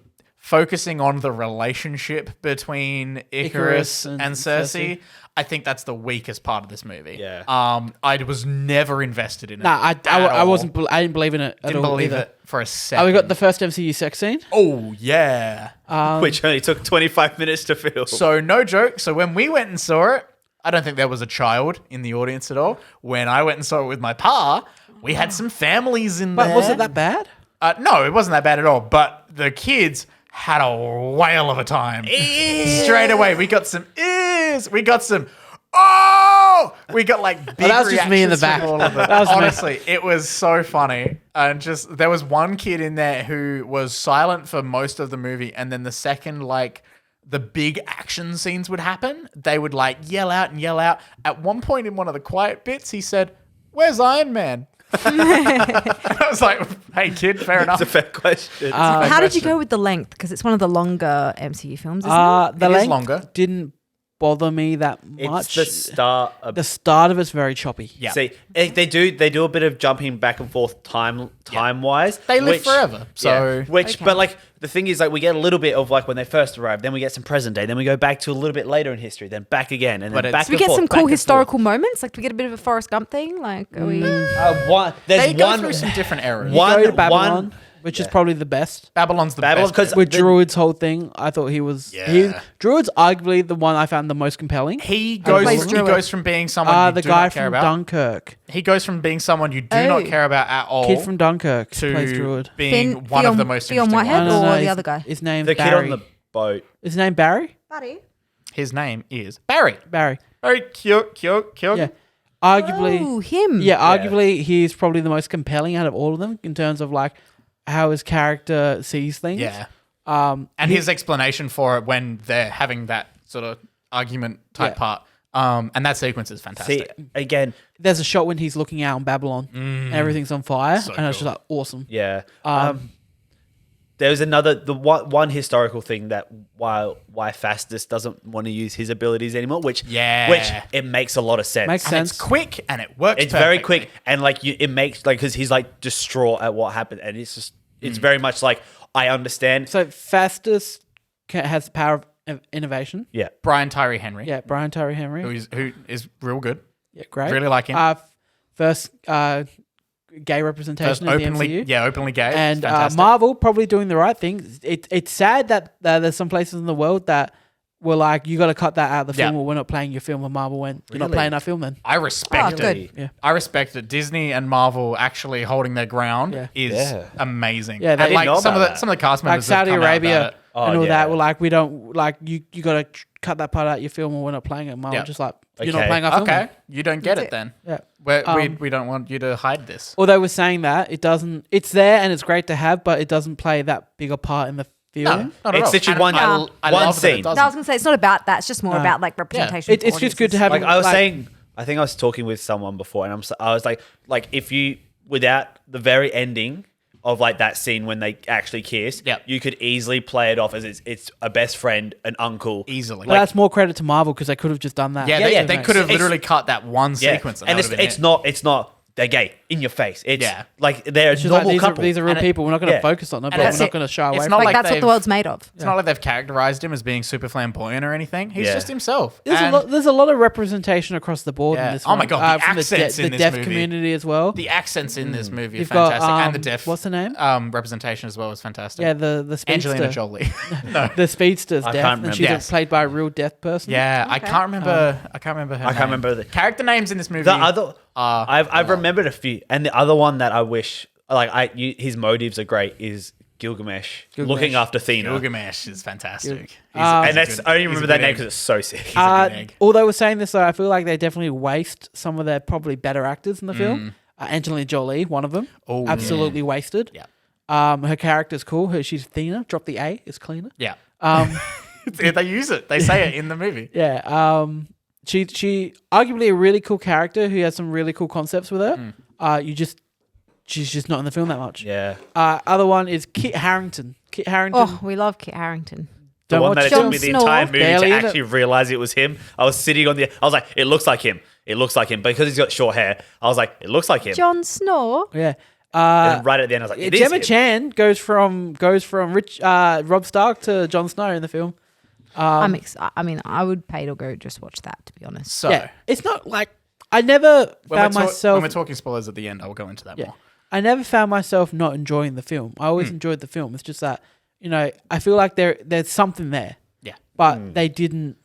focusing on the relationship between Icarus and Cersei, I think that's the weakest part of this movie. Yeah. I was never invested in it. Nah, I wasn't. I didn't believe in it at Didn't all believe either. it for a second. Oh, we got the first MCU sex scene. Oh yeah. Which only took 25 minutes to film. So no joke. So when we went and saw it, I don't think there was a child in the audience at all. When I went and saw it with my pa, we had some families in there. But was it that bad? No, it wasn't that bad at all. But the kids had a whale of a time. Straight away, we got some ears. We got some. Oh, we got like big that was just me in the reactions back. from all of them. That was me. Honestly, it was so funny. And just there was one kid in there who was silent for most of the movie, and then the second like the big action scenes would happen, they would like yell out and yell out. At one point in one of the quiet bits, he said, "Where's Iron Man?" I was like, "Hey, kid, fair enough." It's a fair question. How did you go with the length? Because it's one of the longer MCU films, isn't it? The It is length longer. didn't bother me that much. It's the start of The start of it's very choppy. Yeah. See, they do a bit of jumping back and forth time wise. They live forever, so- Okay. but like the thing is, like we get a little bit of like when they first arrived, then we get some present day, then we go back to a little bit later in history, then back again, and But then it's- back. Do we and get forth, some back cool and historical moments? Like, do we get a bit of a Forrest Gump thing? Like, are we? forth. They go through some different eras. Go to Babylon, which is probably the best. Babylon's the Babylon, best. 'cause- With the- Druid's whole thing, I thought he was. Yeah. Druid's arguably the one I found the most compelling. He plays goes Druid? from being someone you The do guy not care from about. Dunkirk. He goes from being someone you do not Oh. care about at all Kid from Dunkirk plays to Druid. being one of the most Theon interesting Whitehead ones. or the his- other guy? His name's the kid Barry. on the boat. His name Barry? His name is Barry. Barry. Very cute. Yeah. Arguably. Oh, him. Yeah, arguably he's probably the most compelling out of all of them in terms of like how his character sees things. Yeah. And And his explanation for it when they're having that sort of argument type Yeah. part. And that sequence is See, fantastic. again, there's a shot when he's looking out on Babylon and everything's on fire, and it's just like awesome. yeah. There was the one historical thing that why Fastus doesn't want to use his abilities anymore, which it makes a lot of sense. Makes And sense. it's quick and it works It's very perfectly. quick and like it makes like because he's like distraught at what happened, and it's just it's very much like I understand. So Fastus has the power of innovation. Yeah, Brian Tyree Henry, Yeah, Brian Tyree Henry. who is real good. Yeah, great. Really like him. First gay representation First in the openly, MCU. openly gay. And It's fantastic. Marvel probably doing the right thing. It's sad that there's some places in the world that were like, you got to cut that out of the film, Yeah. or we're not playing your film. And Marvel went, you're not Really? playing our film then. I respect Oh, it. good. Yeah. I respect it. Disney and Marvel actually holding their ground Yeah. is Yeah. amazing. Yeah, they- I and didn't like know some of about the that. some of the cast Like members have Saudi come out about Arabia it. and all yeah. that were like, we don't like you got to cut that part out of your film, or we're not playing it. Marvel Yeah. just like you're not Okay. playing our film. Okay, then. you don't get That's it then. Yeah. We don't want you to hide this. Although we're saying that it doesn't, it's there and it's great to have, but it doesn't play that bigger part in the film. No, not at It's all. literally And one- I one love that it scene. doesn't. No, I was gonna say it's not about that. It's just more about like representation. It's for just good to have. like him, I was saying, I think I was talking with someone before, and I was like if you without the very ending of like that scene when they actually kiss, Yep. you could easily play it off as it's a best friend, an uncle, Easily. But that's more credit to Marvel because they could have just done that. Yeah, Yeah, they yeah. could have It's- literally cut that one Yeah. sequence, and that it's not they're gay in your face. It's Yeah. like they're a It's just like, normal couple. these are real And it- people. We're not going to yeah. focus on them, but that's we're not it. going to shy away It's from not Like like that's what they've- the world's made of. It's not like they've characterized him as being super flamboyant or anything. He's Yeah. just himself. There's And a lot of representation across the board Yeah. in this Oh my one. God, the from accents in the this deaf movie. community as well. the accents in this movie are You've got, fantastic, and the deaf. what's the name? Representation as well is fantastic. Yeah, the speedster. Angelina Jolie. No. The speedster's I deaf, can't and remember. she's Yes. played by a real deaf person. Yeah, I Okay. can't remember. I can't remember her. I can't name. remember the character names in this movie. The other, are I've remembered a few, and the other one that I wish, like his motives are great, is Gilgamesh, looking after Athena, Gilgamesh is fantastic. and that's I only remember that name because it's so sick. a good egg. Although we're saying this, though, I feel like they definitely waste some of their probably better actors in the film. Angelina Jolie, one of them, Oh, absolutely wasted. Yeah. Her character's cool. She's Athena. Drop the A. It's cleaner. Yeah, Um, they use it. They say it in the movie. yeah. She arguably a really cool character who has some really cool concepts with her. She's just not in the film that much. Yeah, Other one is Kit Harington. Kit Harington. Oh, we love Kit Harington. the Don't one watch that it Jon took me the Snow. entire movie Barely to in it. actually realize it was him. I was sitting on I was like, it looks like him. It looks like him because he's got short hair. I was like, it looks like him. Jon Snow. Yeah. And right at the end, I was like, it is Gemma him. Chan goes from Rob Stark to Jon Snow in the film. I mean, I would pay to go just watch that, to be honest. So Yeah, it's not like I never found when myself. we're talking spoilers at the end, I'll go into that more. I never found myself not enjoying the film. I always enjoyed the film. It's just that I feel like there's something there, Yeah. but they didn't.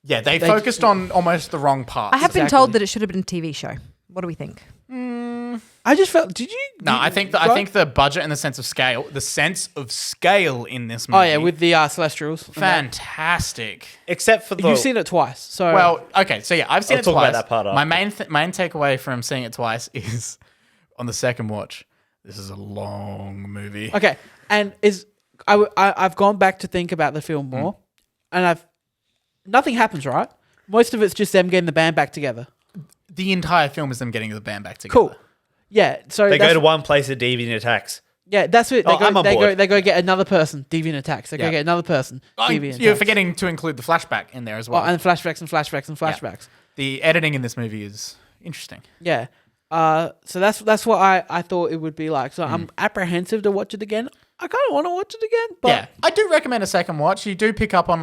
Yeah, they focused on almost the wrong parts. I have been told that it should have been a TV show. What do we think? I just felt. Did you? No, I think the budget and the sense of scale in this movie. Oh yeah, with the Celestials. fantastic. Except for the... You've seen it twice, so Well, okay, so yeah, I've seen I'll it talk about twice. that part My after. main takeaway from seeing it twice is on the second watch. This is a long movie. okay. And I've gone back to think about the film more, and nothing happens, right? Most of it's just them getting the band back together. The entire film is them getting the band back together. Cool. Yeah. So They go to one place of deviant attacks. Yeah, that's it. Oh, I'm on board. They go get another person, deviant attacks. They Yeah. go get another person, deviant You're attacks. forgetting to include the flashback in there as well. and flashbacks and flashbacks and flashbacks. The editing in this movie is interesting. Yeah. So that's what I thought it would be like. So I'm apprehensive to watch it again. I kind of want to watch it again, but Yeah, I do recommend a second watch. You do pick up on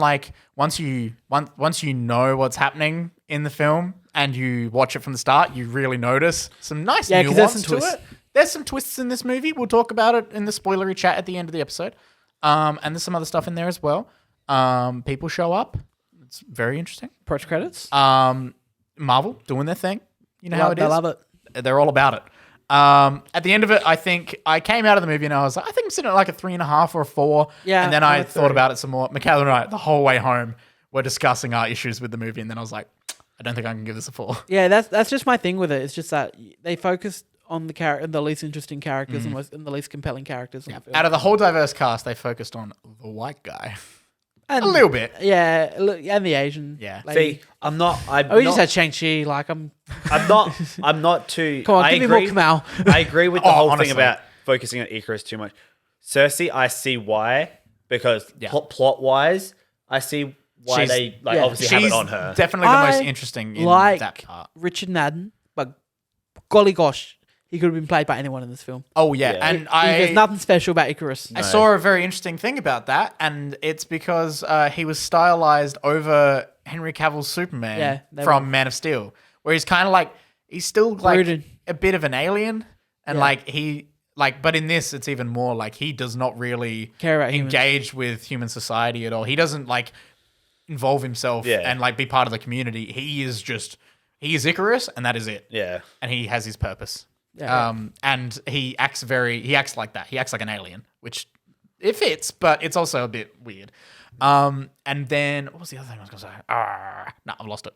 once you know what's happening in the film and you watch it from the start, you really notice some nice 'cause there's nuance some to twists. it. There's some twists in this movie. We'll talk about it in the spoilery chat at the end of the episode. And there's some other stuff in there as well. People show up. It's very interesting. post credits. Marvel doing their thing. You know how it I is. love it. They're all about it. At the end of it, I think I came out of the movie and I was like, I think I'm sitting at like a 3.5 or a 4. Yeah, And then I'm I a thought 3. about it some more. Michaela and I, the whole way home, were discussing our issues with the movie. And then I was like, I don't think I can give this a 4. Yeah, that's just my thing with it. It's just that they focused on the least interesting characters and the least compelling characters. In the film. Out of the whole diverse cast, they focused on the white guy. And- a little bit. Yeah, and the Asian. Yeah. lady. See, I'm not... Oh, you just had Shang-Chi. Like, I'm not too... Come on, I give me more agree. Kamal. I agree with the Oh, whole honestly. thing about focusing on Icarus too much. Cersei, I see why, because plot-wise, I see why She's- they yeah. obviously have She's it on her. definitely the most I interesting in like that part. Richard Madden, but golly gosh, he could have been played by anyone in this film. Oh, yeah. Yeah. And There's nothing special about Icarus. I saw a very interesting thing about that, and it's because he was stylized over Henry Cavill's Superman Yeah, they from were. Man of Steel, where he's kind of like he's still like Brooded. a bit of an alien, and Yeah. but in this it's even more like he does not really Care about humans. engage with human society at all. He doesn't like involve himself and like be part of the community. He is Icarus, and that is it. Yeah. And he has his purpose. Yeah. And he acts like that. He acts like an alien, which it fits, but it's also a bit weird. And then what was the other thing I was going to say? No, I've lost it.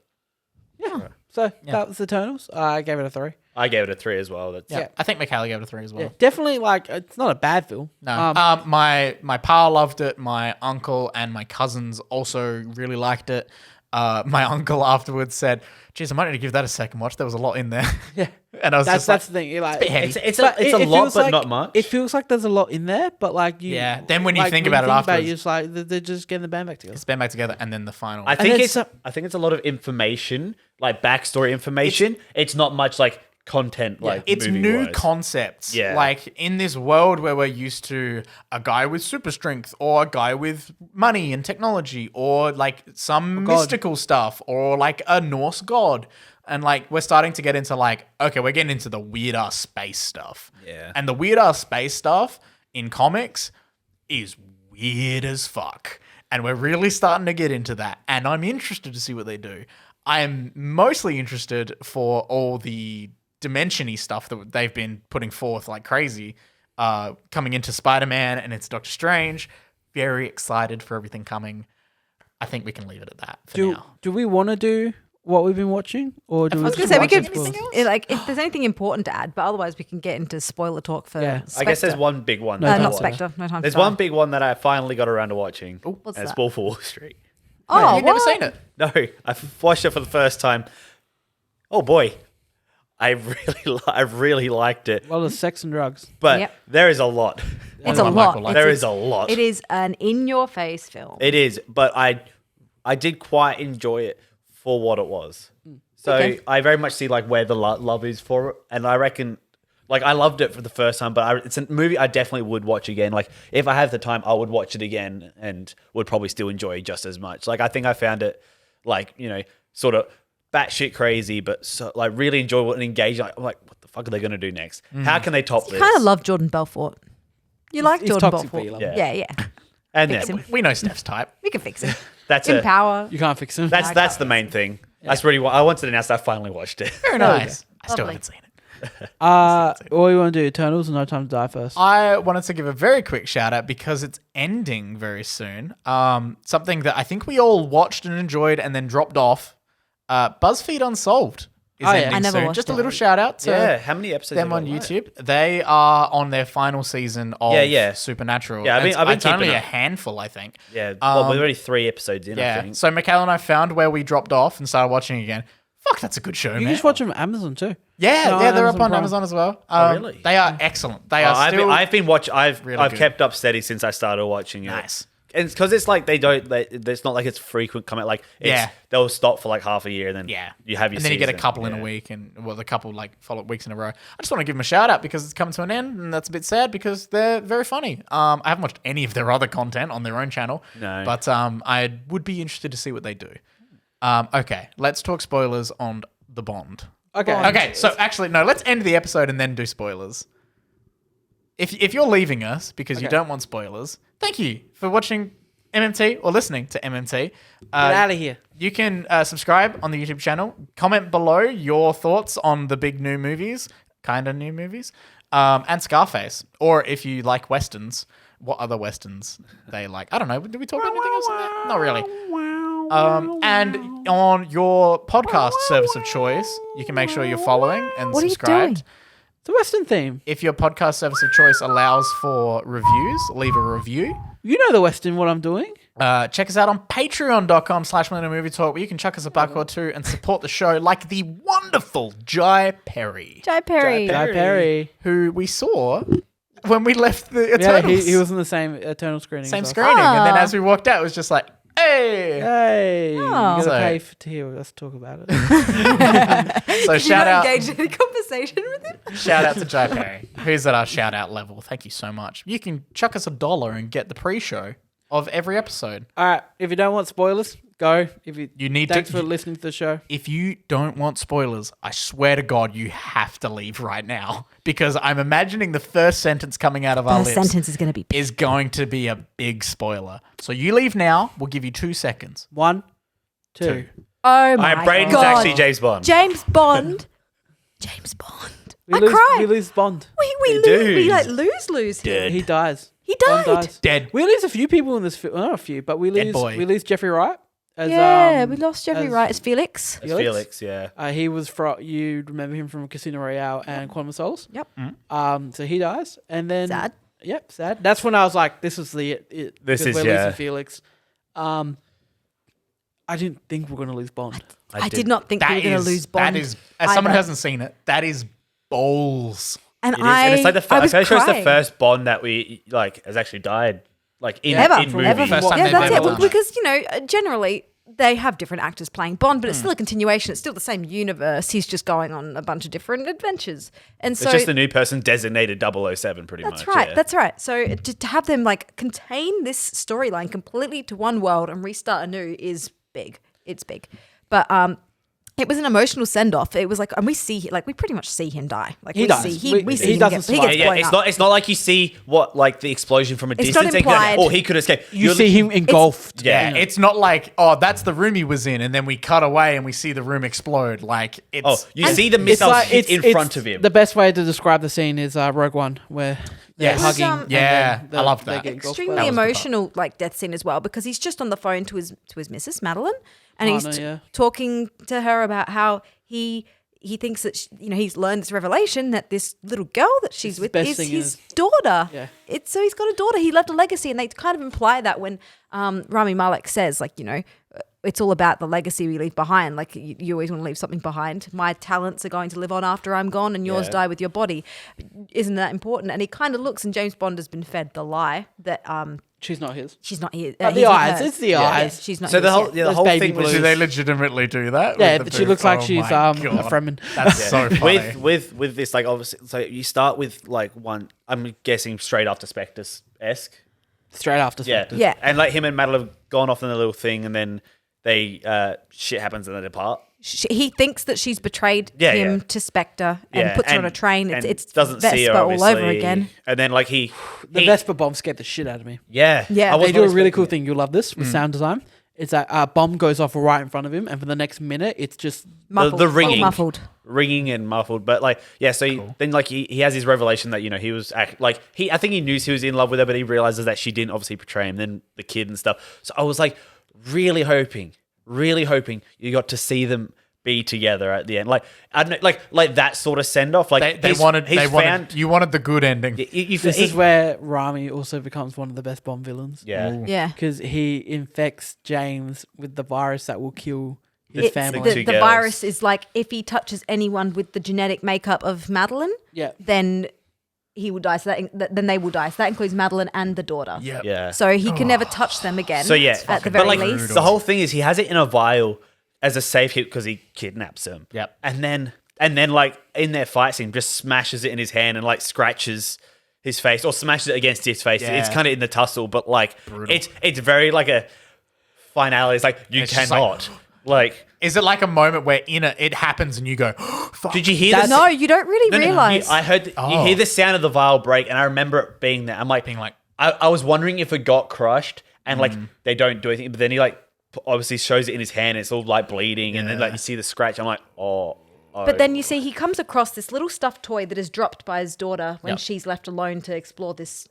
Yeah. So that was Eternals. I gave it a 3. I gave it a 3 as well. That's Yeah, I think Michaela gave it a 3 as well. Yeah, definitely. Like, it's not a bad film. No, my pa loved it. My uncle and my cousins also really liked it. My uncle afterwards said, "Geez, I might need to give that a second watch. There was a lot in there." Yeah. And I was That's just like, the thing. You're like, bit heavy. It's but a it lot, feels but like- not much. It feels like there's a lot in there, but like you. Yeah, then when you like, think about it afterwards- you're just like they're just getting the band back together. it's been back together, and then the final. I think there's it's a lot of information, like backstory information. It's not much like content, like it's new movie-wise. concepts. Yeah. Like in this world where we're used to a guy with super strength or a guy with money and technology or like some God. mystical stuff or like a Norse god. And like we're starting to get into like, okay, we're getting into the weird ass space stuff. Yeah. And the weird ass space stuff in comics is weird as fuck. And we're really starting to get into that. And I'm interested to see what they do. I'm mostly interested for all the dimension-y stuff that they've been putting forth like crazy, coming into Spider-Man and into Doctor Strange. Very excited for everything coming. I think we can leave it at that for now. Do we want to do what we've been watching, or do I we was just gonna say, we watch could- it? anything else? Like, if there's anything important to add, but otherwise we can get into spoiler talk for. Yeah. I guess there's Spectre. one big one. No, that I not watched. Spectre. No time. There's to die. one big one that I finally got around to watching. What's and it's that? Wolf of Wall Street. Oh, You've never what? seen it. No, I watched it for the first time. Oh boy, I really liked it. Well, there's sex and drugs. But Yep. there is a lot. It's a Michael lot. liked. There It's is a lot. It is an in-your-face film. It is, but I did quite enjoy it for what it was. So Okay. I very much see like where the love is for it, and I reckon Like, I loved it for the first time, but it's a movie I definitely would watch again. Like, if I have the time, I would watch it again and would probably still enjoy just as much. Like, I think I found it, like, you know, sort of batshit crazy, but so, like, really enjoyable and engaging. Like, I'm like, what the fuck are they going to do next? How can they top this? kind of love Jordan Belfort. You like He's Jordan toxic, but Belfort? you love him. Yeah. And Fix then, him. We know Steph's type. We can fix it. that's In it. power. You can't fix him. That's the main thing. That's really what I wanted to announce. I finally watched it. Very nice. I still Lovely. haven't seen it. What do you want to do? Eternals or No Time to Die first? I wanted to give a very quick shout out because it's ending very soon. Something that I think we all watched and enjoyed and then dropped off. Buzzfeed Unsolved is Oh, yeah. ending I never soon. watched Just a it. little shout out to Yeah, how many episodes them have on you got? YouTube. They are on their final season of Yeah. Supernatural. Yeah, I've been it's keeping only a up. handful, I think. Yeah, well, we're already 3 episodes in, I Yeah. think. So Michaela and I found where we dropped off and started watching again. Fuck, that's a good show, You man. can just watch them on Amazon too. Yeah, No, yeah, they're up Amazon on Prime. Amazon as well. really? They are excellent. They are still I've been watching. I've really good. kept up steady since I started watching it. nice. And it's because it's like it's not like it's frequent comment. Like Yeah. they'll stop for like half a year and then Yeah, you have your and then you get a season. couple in a Yeah. week, and a couple like follow weeks in a row. I just want to give them a shout out because it's coming to an end, and that's a bit sad because they're very funny. I haven't watched any of their other content on their own channel, No. but I would be interested to see what they do. Okay, let's talk spoilers on the Bond. Okay. Okay, so actually, no, let's end the episode and then do spoilers. If you're leaving us because you Okay. don't want spoilers, thank you for watching MMT or listening to MMT. Get out of here. You can subscribe on the YouTube channel. Comment below your thoughts on the big new movies, kind of new movies, and Scarface. Or if you like westerns, what other westerns they like. I don't know. Did we talk about anything else in there? Not really. And on your podcast service of choice, you can make sure you're following and What are you subscribed. doing? The Western theme. If your podcast service of choice allows for reviews, leave a review. You know the Western, what I'm doing. Check us out on patreon.com/Millennial Movie Talk, where you can chuck us a buck or two and support the show like the wonderful Jai Perry, Jai Perry. Guy Perry. who we saw when we left the Yeah, Eternals. he was in the same Eternal screening. same as us. screening. And then Ah. as we walked out, it was just like, hey. Hey, you gotta So- pay to hear us talk about it. So Did you shout not out, engage in any conversation with him? shout out to Jai Perry, who's at our shout out level. Thank you so much. You can chuck us $1 and get the pre-show of every episode. All right, if you don't want spoilers, go. If you need thanks to- for listening to the show. If you don't want spoilers, I swear to God, you have to leave right now because I'm imagining the first sentence coming out of our First lips sentence is going to be is going to be a big spoiler. So you leave now. We'll give you 2 seconds. 1, 2. Oh my Braden's God. actually James Bond. James Bond. James Bond. We I lose, cried. We lose Bond. We We lose. do. We like lose here. Dead. He dies. He Bond died. dies. Dead. We lose a few people in this film. Not a few, but we Dead lose. boy. We lose Jeffrey Wright. As, Yeah, we lost Jeffrey as- Wright as Felix. It's Felix, yeah. He was from. You remember him from Casino Royale and Quantum of Solace. Yep. So he dies, and then Sad. Yep, sad. That's when I was like, "This is the it." This because is, we're yeah. losing Felix. I didn't think we were going to lose Bond. I did not think we were going to lose Bond. That is, as someone who either. hasn't seen it, that is balls. And It is. And it's like the I first. was I'm sure it's the crying. first Bond that we like has actually died, like in ever, in movie. ever. First time Yeah, they've that's ever it. done it. Because generally they have different actors playing Bond, but it's still a continuation. It's still the same universe. He's just going on a bunch of different adventures, and It's so just the new person designated 007, pretty that's much. right. Yeah. That's right. So to have them like contain this storyline completely to one world and restart anew is big. It's big, but it was an emotional send off. It was like, and we pretty much see him die. Like He we dies. see We- we see he him doesn't get, he survive. gets yeah, blown it's up. not. It's not like you see what like the explosion from a It's not distance. And go, implied. oh, he could escape. You see him engulfed. Yeah, Yeah. it's not like, oh, that's the room he was in, and then we cut away and we see the room explode. Like, it's... Oh, you see the It's missiles like- hit in it's- front of him. The best way to describe the scene is Rogue One, where they're Yes. hugging. Um, and Yeah, then I loved they that. get engulfed by Extremely it. That was the part. emotional like death scene as well, because he's just on the phone to his Mrs. Madeline, and Partner, he's yeah. talking to her about how he thinks that he's learned this revelation that this little girl that she's the with best is thing his is- daughter. Yeah. So he's got a daughter. He left a legacy, and they kind of imply that when Rami Malek says it's all about the legacy we leave behind. Like you always want to leave something behind. My talents are going to live on after I'm gone, and yours Yeah. die with your body. Isn't that important? And he kind of looks, and James Bond has been fed the lie that She's not his. She's not here. The he's not eyes. hers. It's the eyes. She's not. So the his, whole yeah. the Those whole baby thing was blues. Do they legitimately do that? Yeah, with the she looks like boob? she's my a God. Fremen. That's so funny. with this, like, obviously, so you start with like one. I'm guessing straight after Spectre-esque. Straight after Yeah, Spectre. Yeah. And like him and Madeline have gone off in a little thing, and then they shit happens and they depart. He thinks that she's betrayed Yeah, him yeah. to Spectre and puts her on a train. and It's doesn't Vespa see her, all over obviously. again. And then like The he- Vespa bomb scared the shit out of me. Yeah. I was They do not a really expecting cool it. thing. You'll love this with sound design. It's that a bomb goes off right in front of him, and for the next minute, it's just Muffled, the ringing. muffled. ringing and muffled, but like so then like he has his revelation that he was I think he knew he was in love with her, but he realizes that she didn't obviously betray him. Then the kid and stuff. So I was like really hoping you got to see them be together at the end. Like I don't know, like that sort of send off. Like You wanted the good ending. this is where Rami also becomes one of the best Bond villains. yeah. Yeah. Because he infects James with the virus that will kill his family. two The girls. virus is like if he touches anyone with the genetic makeup of Madeline, Yeah. then he will die. So then they will die. So that includes Madeline and the daughter. Yeah. Yeah. So he can never touch them again. So yeah, at the but very like least. the whole thing is he has it in a vial as a safe hit because he kidnaps him. Yep. And then like in their fight scene, just smashes it in his hand and like scratches his face or smashes it against his face. Yeah. It's kind of in the tussle, but like it's very like a finality. It's like you It's just cannot like. Is it like a moment where it happens and you go, fuck. Did you hear this? no, you don't really No, realize. I heard you hear the sound of the vial break, and I remember it being there. I'm like, Being like- I was wondering if it got crushed, and like they don't do anything, but then he like obviously shows it in his hand. And it's all like bleeding, and then like you see the scratch. I'm like, oh. But then you see he comes across this little stuffed toy that is dropped by his daughter when she's left alone to explore this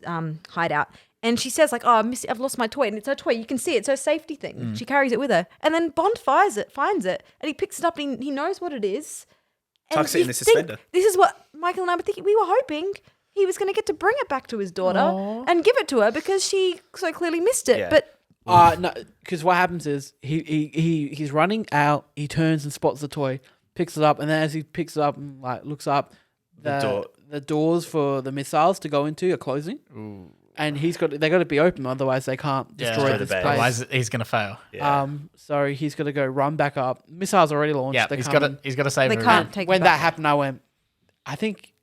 hideout. And she says like, oh, Missy, I've lost my toy. And it's her toy. You can see it. It's her safety thing. She carries it with her. And then Bond finds it, and he picks it up and he knows what it is. And Tucks it in you the think- suspender. This is what Michael and I were thinking. We were hoping he was going to get to bring it back to his daughter and give it to her because she so clearly missed it. Yeah. But No, because what happens is he's running out. He turns and spots the toy, picks it up, and then as he picks it up and like looks up, the doors for the missiles to go into are closing. And they got to be open, otherwise they can't destroy Destroy this the base. place. Otherwise, he's gonna fail. Yeah. So he's got to go run back up. Missiles already launched. Yeah, They're he's coming. got to save they her. can't take When it that back. happened, I went, I think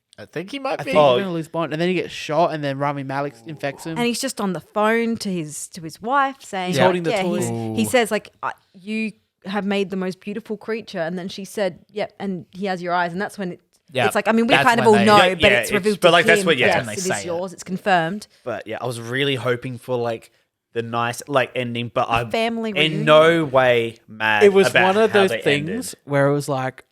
He might be. we're gonna lose Bond, and then he gets shot, and then Rami Malek infects him. And he's just on the phone to his wife saying, He's holding the toy. He says like, you have made the most beautiful creature. And then she said, yep. And he has your eyes. And that's when it's like, I mean, we That's kind of when all they- know, Yeah, but yeah, it's it's- revealed but, to like, that's him. what- yeah, Yes, when they it say is it. yours. It's confirmed. But yeah, I was really hoping for like the nice like ending, but I'm family in reunion. no way mad. It was about one of how those they things ended. where it was like,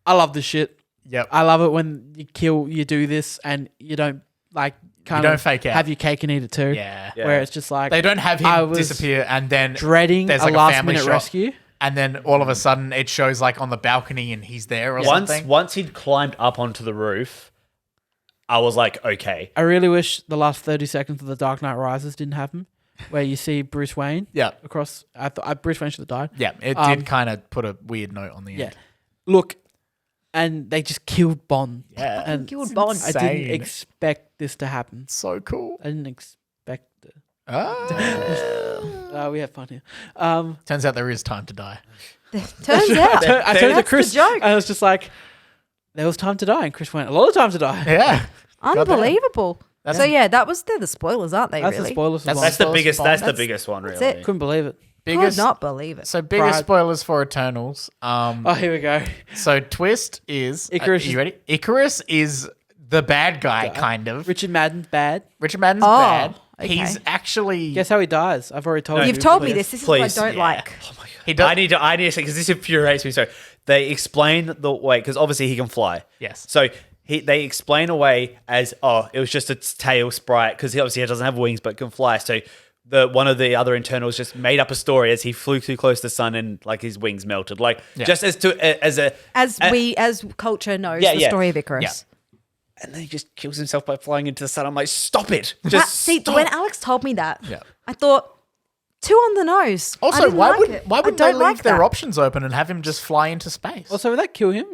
I love this shit. Yep. I love it when you do this, and you don't like kind don't of fake out. have your cake and eat it too. Yeah. Where it's just like They don't have I him was disappear and then dreading there's a like last family minute shot, rescue. and then all of a sudden it shows like on the balcony and he's there or something. Once he'd climbed up onto the roof, I was like, okay. I really wish the last 30 seconds of The Dark Knight Rises didn't happen, where you see Bruce Wayne Yeah. across. I thought Bruce Wayne should have died. Yeah, it did kind of put a weird note on the end. Yeah, look, and they just killed Bond. Yeah. and Killed Bond. I didn't Insane. expect this to happen. So cool. I didn't expect it. Ah. We have fun here. Turns out there is time to die. Turns out. I turned to That's Chris, the joke. and I was just like, "There was time to die," and Chris went, "A lot of time to die." Yeah. Unbelievable. That's- So yeah, they're the spoilers, aren't they? That's really? the spoilers. That's- That's the Bond. biggest. That's the That's- biggest one, really. that's it. Couldn't believe it. Could not believe it. So biggest Pride. spoilers for Eternals. Oh, here we go. So twist is Icarus Are you ready? Icarus is the bad guy, kind of. Richard Madden's bad. Richard Madden's Oh, bad. okay. He's actually Guess how he dies? I've already told you. You've told me please. this. This is Please. what I don't Yeah. like. Oh my god. He does- I need to say because this infuriates me. So they explain the way because obviously he can fly. Yes. So they explain away as it was just a tail sprite because he obviously doesn't have wings but can fly. So one of the other Internals just made up a story as he flew too close to the sun and like his wings melted. Like just as Culture knows Yeah, the yeah. story of Icarus. Yeah. and then he just kills himself by flying into the sun. I'm like, stop it! Just See, stop. when Alex told me that, Yeah. I thought, too on the nose. I Also, didn't why like would it. why I would they don't leave like their that. options open and have him just fly into space? Also, would that kill him?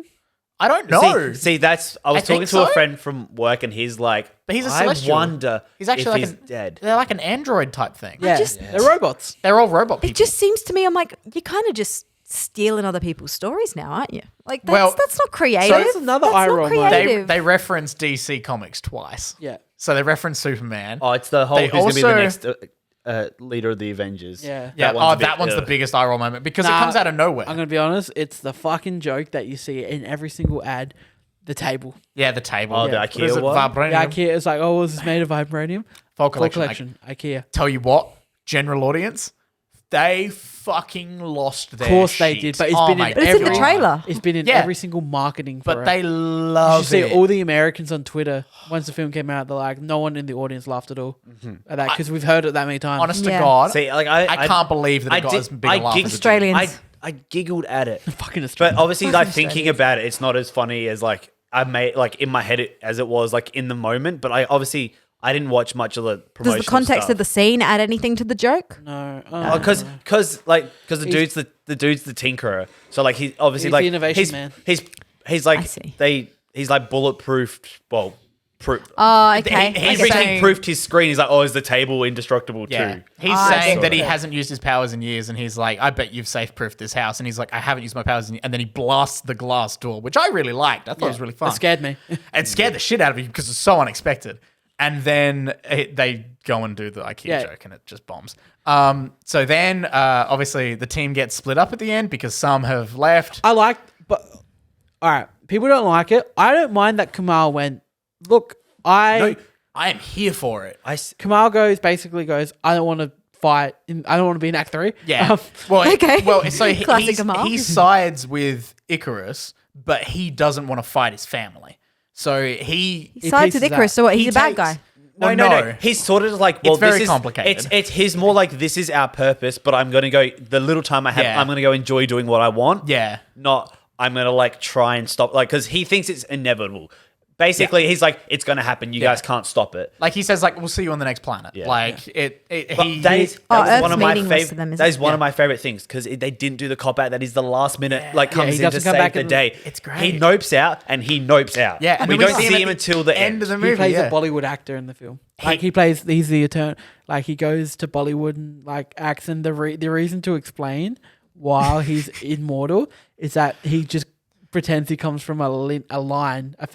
I don't know. See, that's I was I think talking to a so. friend from work, and he's like, But he's a I celestial. wonder He's actually if like he's dead. They're like an android type thing. Yeah, just- they're robots. They're all robot people. It just seems to me, I'm like, you're kind of just stealing other people's stories now, aren't you? Like, that's, Well, that's not creative. so that's another That's eye not roll moment. creative. they reference DC Comics twice. Yeah. So they reference Superman. Oh, it's the whole They who's going to be the also- next leader of the Avengers. Yeah. yeah. That one's the ugh. biggest eye roll moment because it Nah, comes out of nowhere. I'm gonna be honest. It's the fucking joke that you see in every single ad. The table. Yeah, the table. Oh, the What IKEA is it? one? Vibranium. Yeah, IKEA is like, oh, was this made of vibranium? Full Full collection. collection. IKEA. Tell you what, general audience, they fucking lost their Of course they shit. did, but it's Oh been my in But it's in the every trailer. It's been in Yeah. every single marketing for But it. they You love should see it. all the Americans on Twitter once the film came out. They're like, no one in the audience laughed at all at that because we've heard it that many times. Honest to Yeah. God, See, like I can't believe that it got as big a laugh as it did. Australians. I giggled at it. fucking But Australians. obviously, Fucking like thinking Australians. about it, it's not as funny as like I made like in my head as it was like in the moment. But I didn't watch much of the Does promotional the context stuff. of the scene add anything to the joke? no, because the dude's the tinkerer. So like he obviously He's like the innovation man. He's like I see. he's like bulletproofed. Well, Oh, okay. He- I he's get that. saying- proofed his screen. He's like, oh, is the table indestructible Yeah. too? He's I saying see. that he hasn't used his powers in years, and he's like, I bet you've safe-proofed this house. And he's like, I haven't used my powers in years. And then he blasts the glass door, which I really liked. I thought it was really fun. It scared me. It scared the shit out of me because it's so unexpected. And then they go and do the IKEA Yeah. joke, and it just bombs. So then, obviously, the team gets split up at the end because some have left. I like, but all right, people don't like it. I don't mind that Kamal went. Look, No, I am here for it. Kamal basically goes. I don't want to fight. I don't want to be in Act 3. Yeah. Well, Okay. Well, so Classic Kamal. he sides with Icarus, but he doesn't want to fight his family. So he He sides with pieces Icarus, out. so what? He's he a bad takes- guy. Well, No. He's sort of like, well, It's very this is complicated. He's more like this is our purpose, but I'm going to go the little time I have. Yeah. I'm going to go enjoy doing what I want. Yeah. Not I'm going to like try and stop because he thinks it's inevitable. Basically, he's like, it's going to happen. You guys can't stop it. Like he says, like we'll see you on the next planet. Yeah. Like But he. that is Oh, that was Earth's one of my meaningless to favorite. them, isn't That is it? one of my favorite things because they didn't do the cop out. That is the last minute, like Yeah, comes he in to doesn't come save back the and- day. It's great. He nopes out and he nopes out. Yeah, and we then don't see him at until the end. of the He movie. plays yeah. a Bollywood actor in the film. Like he's the eternal. Like he goes to Bollywood and like acts. And the reason to explain why he's immortal is that he just pretends he comes from a family So line. it's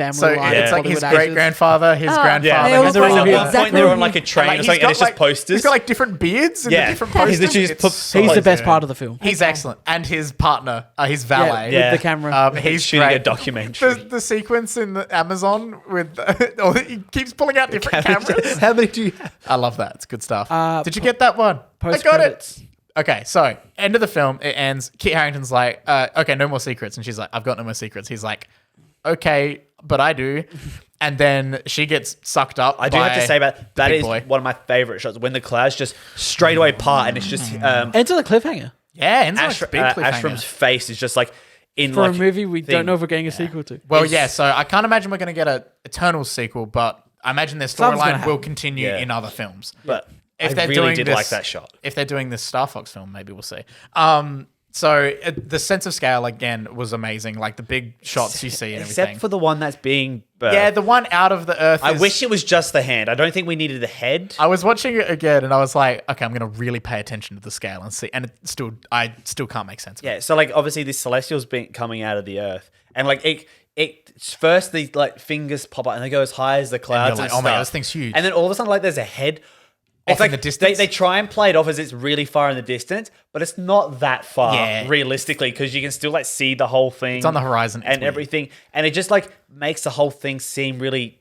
of like his Bollywood actors. great grandfather, his grandfather. Yeah, They all his play at father. one point exactly. they're on like a train Like, or something, and it's just posters. He's got like different beards and Yeah. different He's posters. literally just It's put- so He's the best good. part of the film. He's excellent, and his partner, his valet. Yeah. With the camera. He's shooting great. a documentary. The sequence in the Amazon with he keeps pulling out different cameras. How many do you have? I love that. It's good stuff. Did you po- get that one? I Post got credits. it. Okay, so end of the film, it ends. Kit Harington's like, okay, no more secrets. And she's like, I've got no more secrets. He's like, okay, but I do. And then she gets sucked up. I do have to say about that big is boy. one of my favorite shots when the clouds just straight away part and it's just Enter the cliffhanger Yeah, ends on a big cliffhanger. Ashram's face is just like in for like a movie we thing. don't know if we're getting a sequel to. Well, yeah, so I can't imagine we're going to get a Eternals sequel, but I imagine their Something's gonna storyline will happen. continue Yeah. in other films. But If I they're really doing did this, like that shot. If they're doing this Star Fox film, maybe we'll see. So the sense of scale again was amazing, like the big shots you see and Except everything. for the one that's being birthed. Yeah, the one out of the earth. I is- wish it was just the hand. I don't think we needed the head. I was watching it again, and I was like, okay, I'm going to really pay attention to the scale and see. And I still can't make sense of it. Yeah, so like obviously this celestial's been coming out of the earth, and like it first these like fingers pop up and they go as high as the clouds. like, and oh my God, stuff. this thing's huge. And then all of a sudden, like there's a head. Off It's like in the distance? They try and play it off as it's really far in the distance, but it's not that far Yeah. realistically because you can still like see the whole thing. It's on the horizon. It's and weird. everything, and it just like makes the whole thing seem really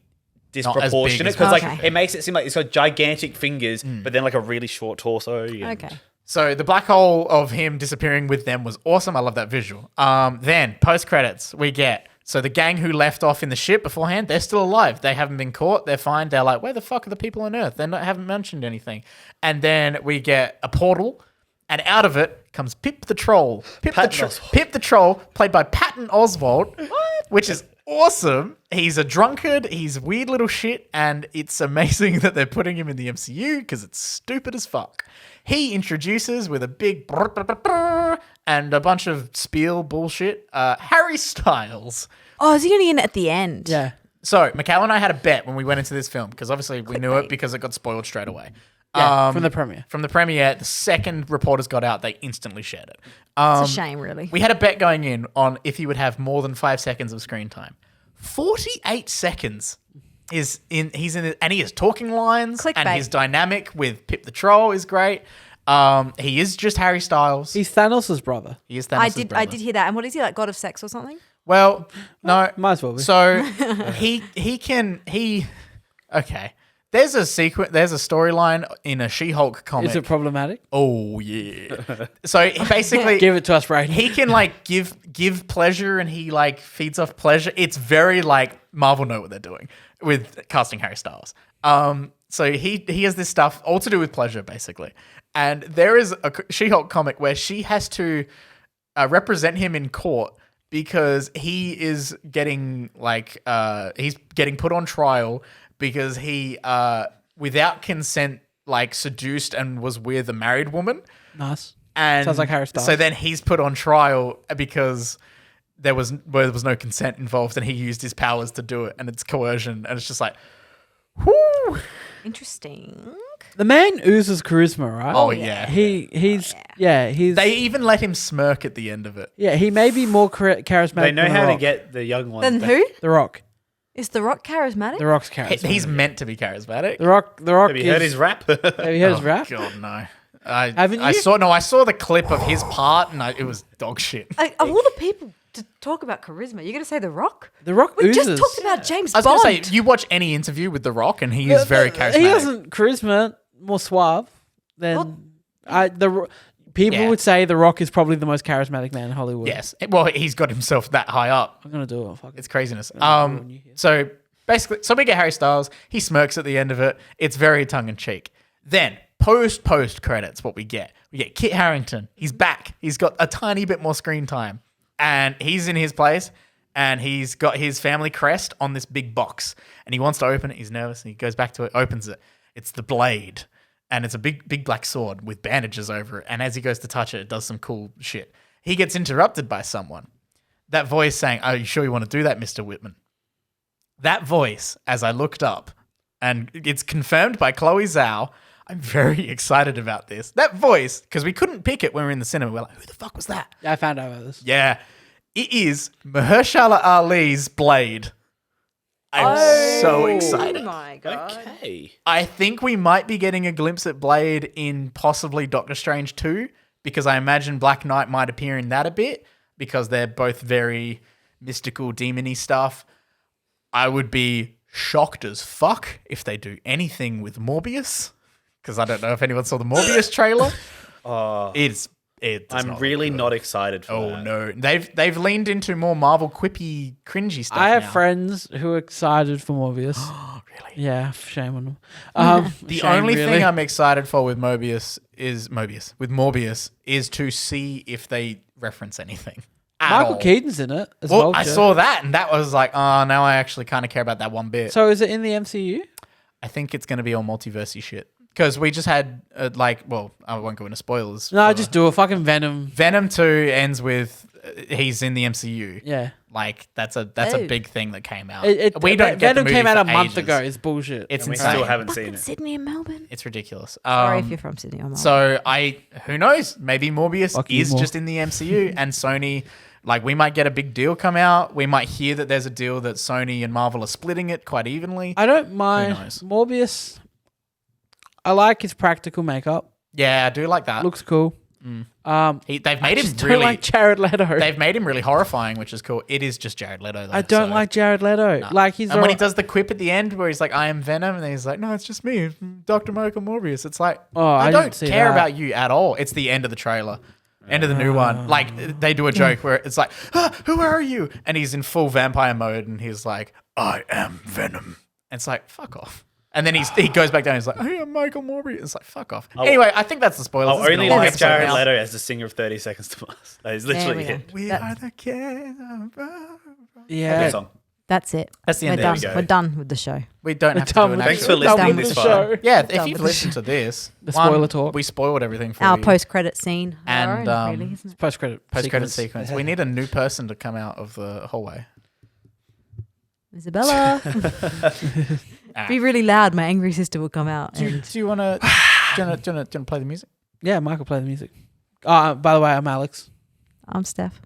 as big disproportionate as because like Okay. it makes it seem like it's got gigantic fingers, but then like a really short torso. and- Okay. So the black hole of him disappearing with them was awesome. I love that visual. Then post credits we get so the gang who left off in the ship beforehand, they're still alive. They haven't been caught. They're fine. They're like, where the fuck are the people on Earth? They haven't mentioned anything. And then we get a portal, and out of it comes Pip the Troll. Pip the Troll, played by Patton Oswalt, which is awesome. He's a drunkard. He's weird little shit, and it's amazing that they're putting him in the MCU because it's stupid as fuck. He introduces with a big brr, brr, brr, brr, and a bunch of spiel bullshit. Harry Styles. Oh, is he going to get in at the end? Yeah. So, Mikhail and I had a bet when we went into this film, because obviously we knew it Clickbait. because it got spoiled straight away. Yeah, from the premiere. From the premiere, the second reporters got out, they instantly shared it. It's a shame, really. We had a bet going in on if he would have more than 5 seconds of screen time. 48 seconds he's in it, and he has talking lines, and Clickbait. his dynamic with Pip the Troll is great. He is just Harry Styles. He's Thanos' brother. He is Thanos' I brother. did hear that. And what is he, like God of Sex or something? Well, no. Might as well be. So okay. There's a storyline in a She-Hulk comic. Is it problematic? Oh yeah. So he basically Give it to us, Brady. he can like give pleasure, and he like feeds off pleasure. It's very like Marvel know what they're doing with casting Harry Styles. So he has this stuff all to do with pleasure basically. And there is a She-Hulk comic where she has to represent him in court because he is getting like he's getting put on trial because he without consent like seduced and was with a married woman. Nice. And Sounds like Harry Styles. So then he's put on trial because there was no consent involved, and he used his powers to do it, and it's coercion, and it's just like, whoo. Interesting. The man oozes charisma, right? Oh yeah. He's They even let him smirk at the end of it. yeah, he may be more charismatic. They know than how The to Rock. get the young ones. Then back. who? The Rock. Is The Rock charismatic? The Rock's charismatic. He's meant to be charismatic. The Rock. Have you heard his rap? Have you heard his rap? God no. Haven't I you? saw the clip of his part, and it was dog shit. Of all the people to talk about charisma, you're going to say The Rock? The Rock We oozes. just talked about James I was Bond. going to say, you watch any interview with The Rock, and he is very charismatic. He hasn't charisma, more suave than people Yeah. would say. The Rock is probably the most charismatic man in Hollywood. Yes. Well, he's got himself that high up. I'm gonna do it. Fuck it. It's craziness. ruin you here. So basically, we get Harry Styles. He smirks at the end of it. It's very tongue in cheek. Then post credits, what we get Kit Harington. He's back. He's got a tiny bit more screen time, and he's in his place, and he's got his family crest on this big box, and he wants to open it. He's nervous, and he goes back to it, opens it. It's the blade, and it's a big black sword with bandages over it. And as he goes to touch it, it does some cool shit. He gets interrupted by someone. That voice saying, "Are you sure you want to do that, Mr. Whitman?" That voice, as I looked up, and it's confirmed by Chloe Zhao. I'm very excited about this. That voice, because we couldn't pick it when we were in the cinema. We're like, who the fuck was that? Yeah, I found out about this. Yeah. It is Mahershala Ali's Blade. I'm so excited. Oh my God. Okay. I think we might be getting a glimpse at Blade in possibly Doctor Strange 2, because I imagine Black Knight might appear in that a bit, because they're both very mystical, demon-y stuff. I would be shocked as fuck if they do anything with Morbius, because I don't know if anyone saw the Morbius trailer. I'm really not excited for Oh that. no, they've leaned into more Marvel quippy, cringy stuff. I have now. friends who are excited for Morbius. Oh, really? Yeah, shame on them. The Shame, only really. thing I'm excited for with Morbius is to see if they reference anything. At Michael all. Keaton's in it as Well, well. I saw that, and that was like, oh, now I actually kind of care about that one bit. So is it in the MCU? I think it's going to be all multiversey shit. Because we just had, I won't go into spoilers. No, for- just do a fucking Venom. Venom 2 ends with he's in the MCU. Yeah. Like, that's a Oh. big thing that came out. We don't. get the Venom came movie out a for month ages. ago. It's bullshit. It's And we insane. still haven't seen In it. Sydney and Melbourne. It's ridiculous. Sorry if you're from Sydney or Melbourne. So who knows? Maybe Morbius Fuck you is more. just in the MCU, and Sony, like, we might get a big deal come out. We might hear that there's a deal that Sony and Marvel are splitting it quite evenly. I don't mind knows? Morbius. I like his practical makeup. Yeah, I do like that. Looks cool. They've made him Just don't really. like Jared Leto. They've made him really horrifying, which is cool. It is just Jared Leto, though. I don't so- like Jared Leto. Nah. Like he's And when he alright- does the quip at the end where he's like, "I am Venom," and he's like, "No, it's just me, Dr. Michael Morbius." It's like, Oh, I I don't didn't see care that. about you at all. It's the end of the trailer, end of the new one. Like, they do a joke where it's like, "Who are you?" And he's in full vampire mode, and he's like, "I am Venom." And it's like, fuck off. And then he goes back down. He's like, "I am Michael Morbius." It's like, fuck off. Anyway, I think that's the spoilers. I'll It's been only a long like episode Jared now. Leto as the singer of 30 Seconds to Mars. That is There literally we go. it. We That- are the kids of- Good yeah. song. That's it. That's the We're end. done. we go. We're done with the show. We don't have to Done do an with Thanks actual. for listening Done this with far. the show. Yeah, Done if you've with listened to this, The spoiler talk. we spoiled everything for Our you. post-credit scene. And, Our own, really, isn't it? Post-credit Post-credit sequence. We need a new person to come out of the hallway. Isabella. Be really loud. My angry sister will come out. Do And you want to? Do you want to play the music? Yeah, Michael, play the music. By the way, I'm Alex. I'm Steph.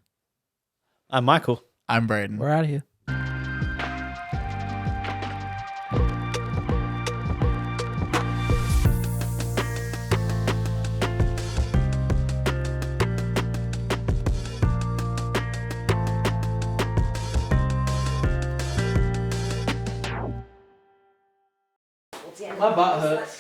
I'm Michael. I'm Braden. We're out of here. My butt hurts.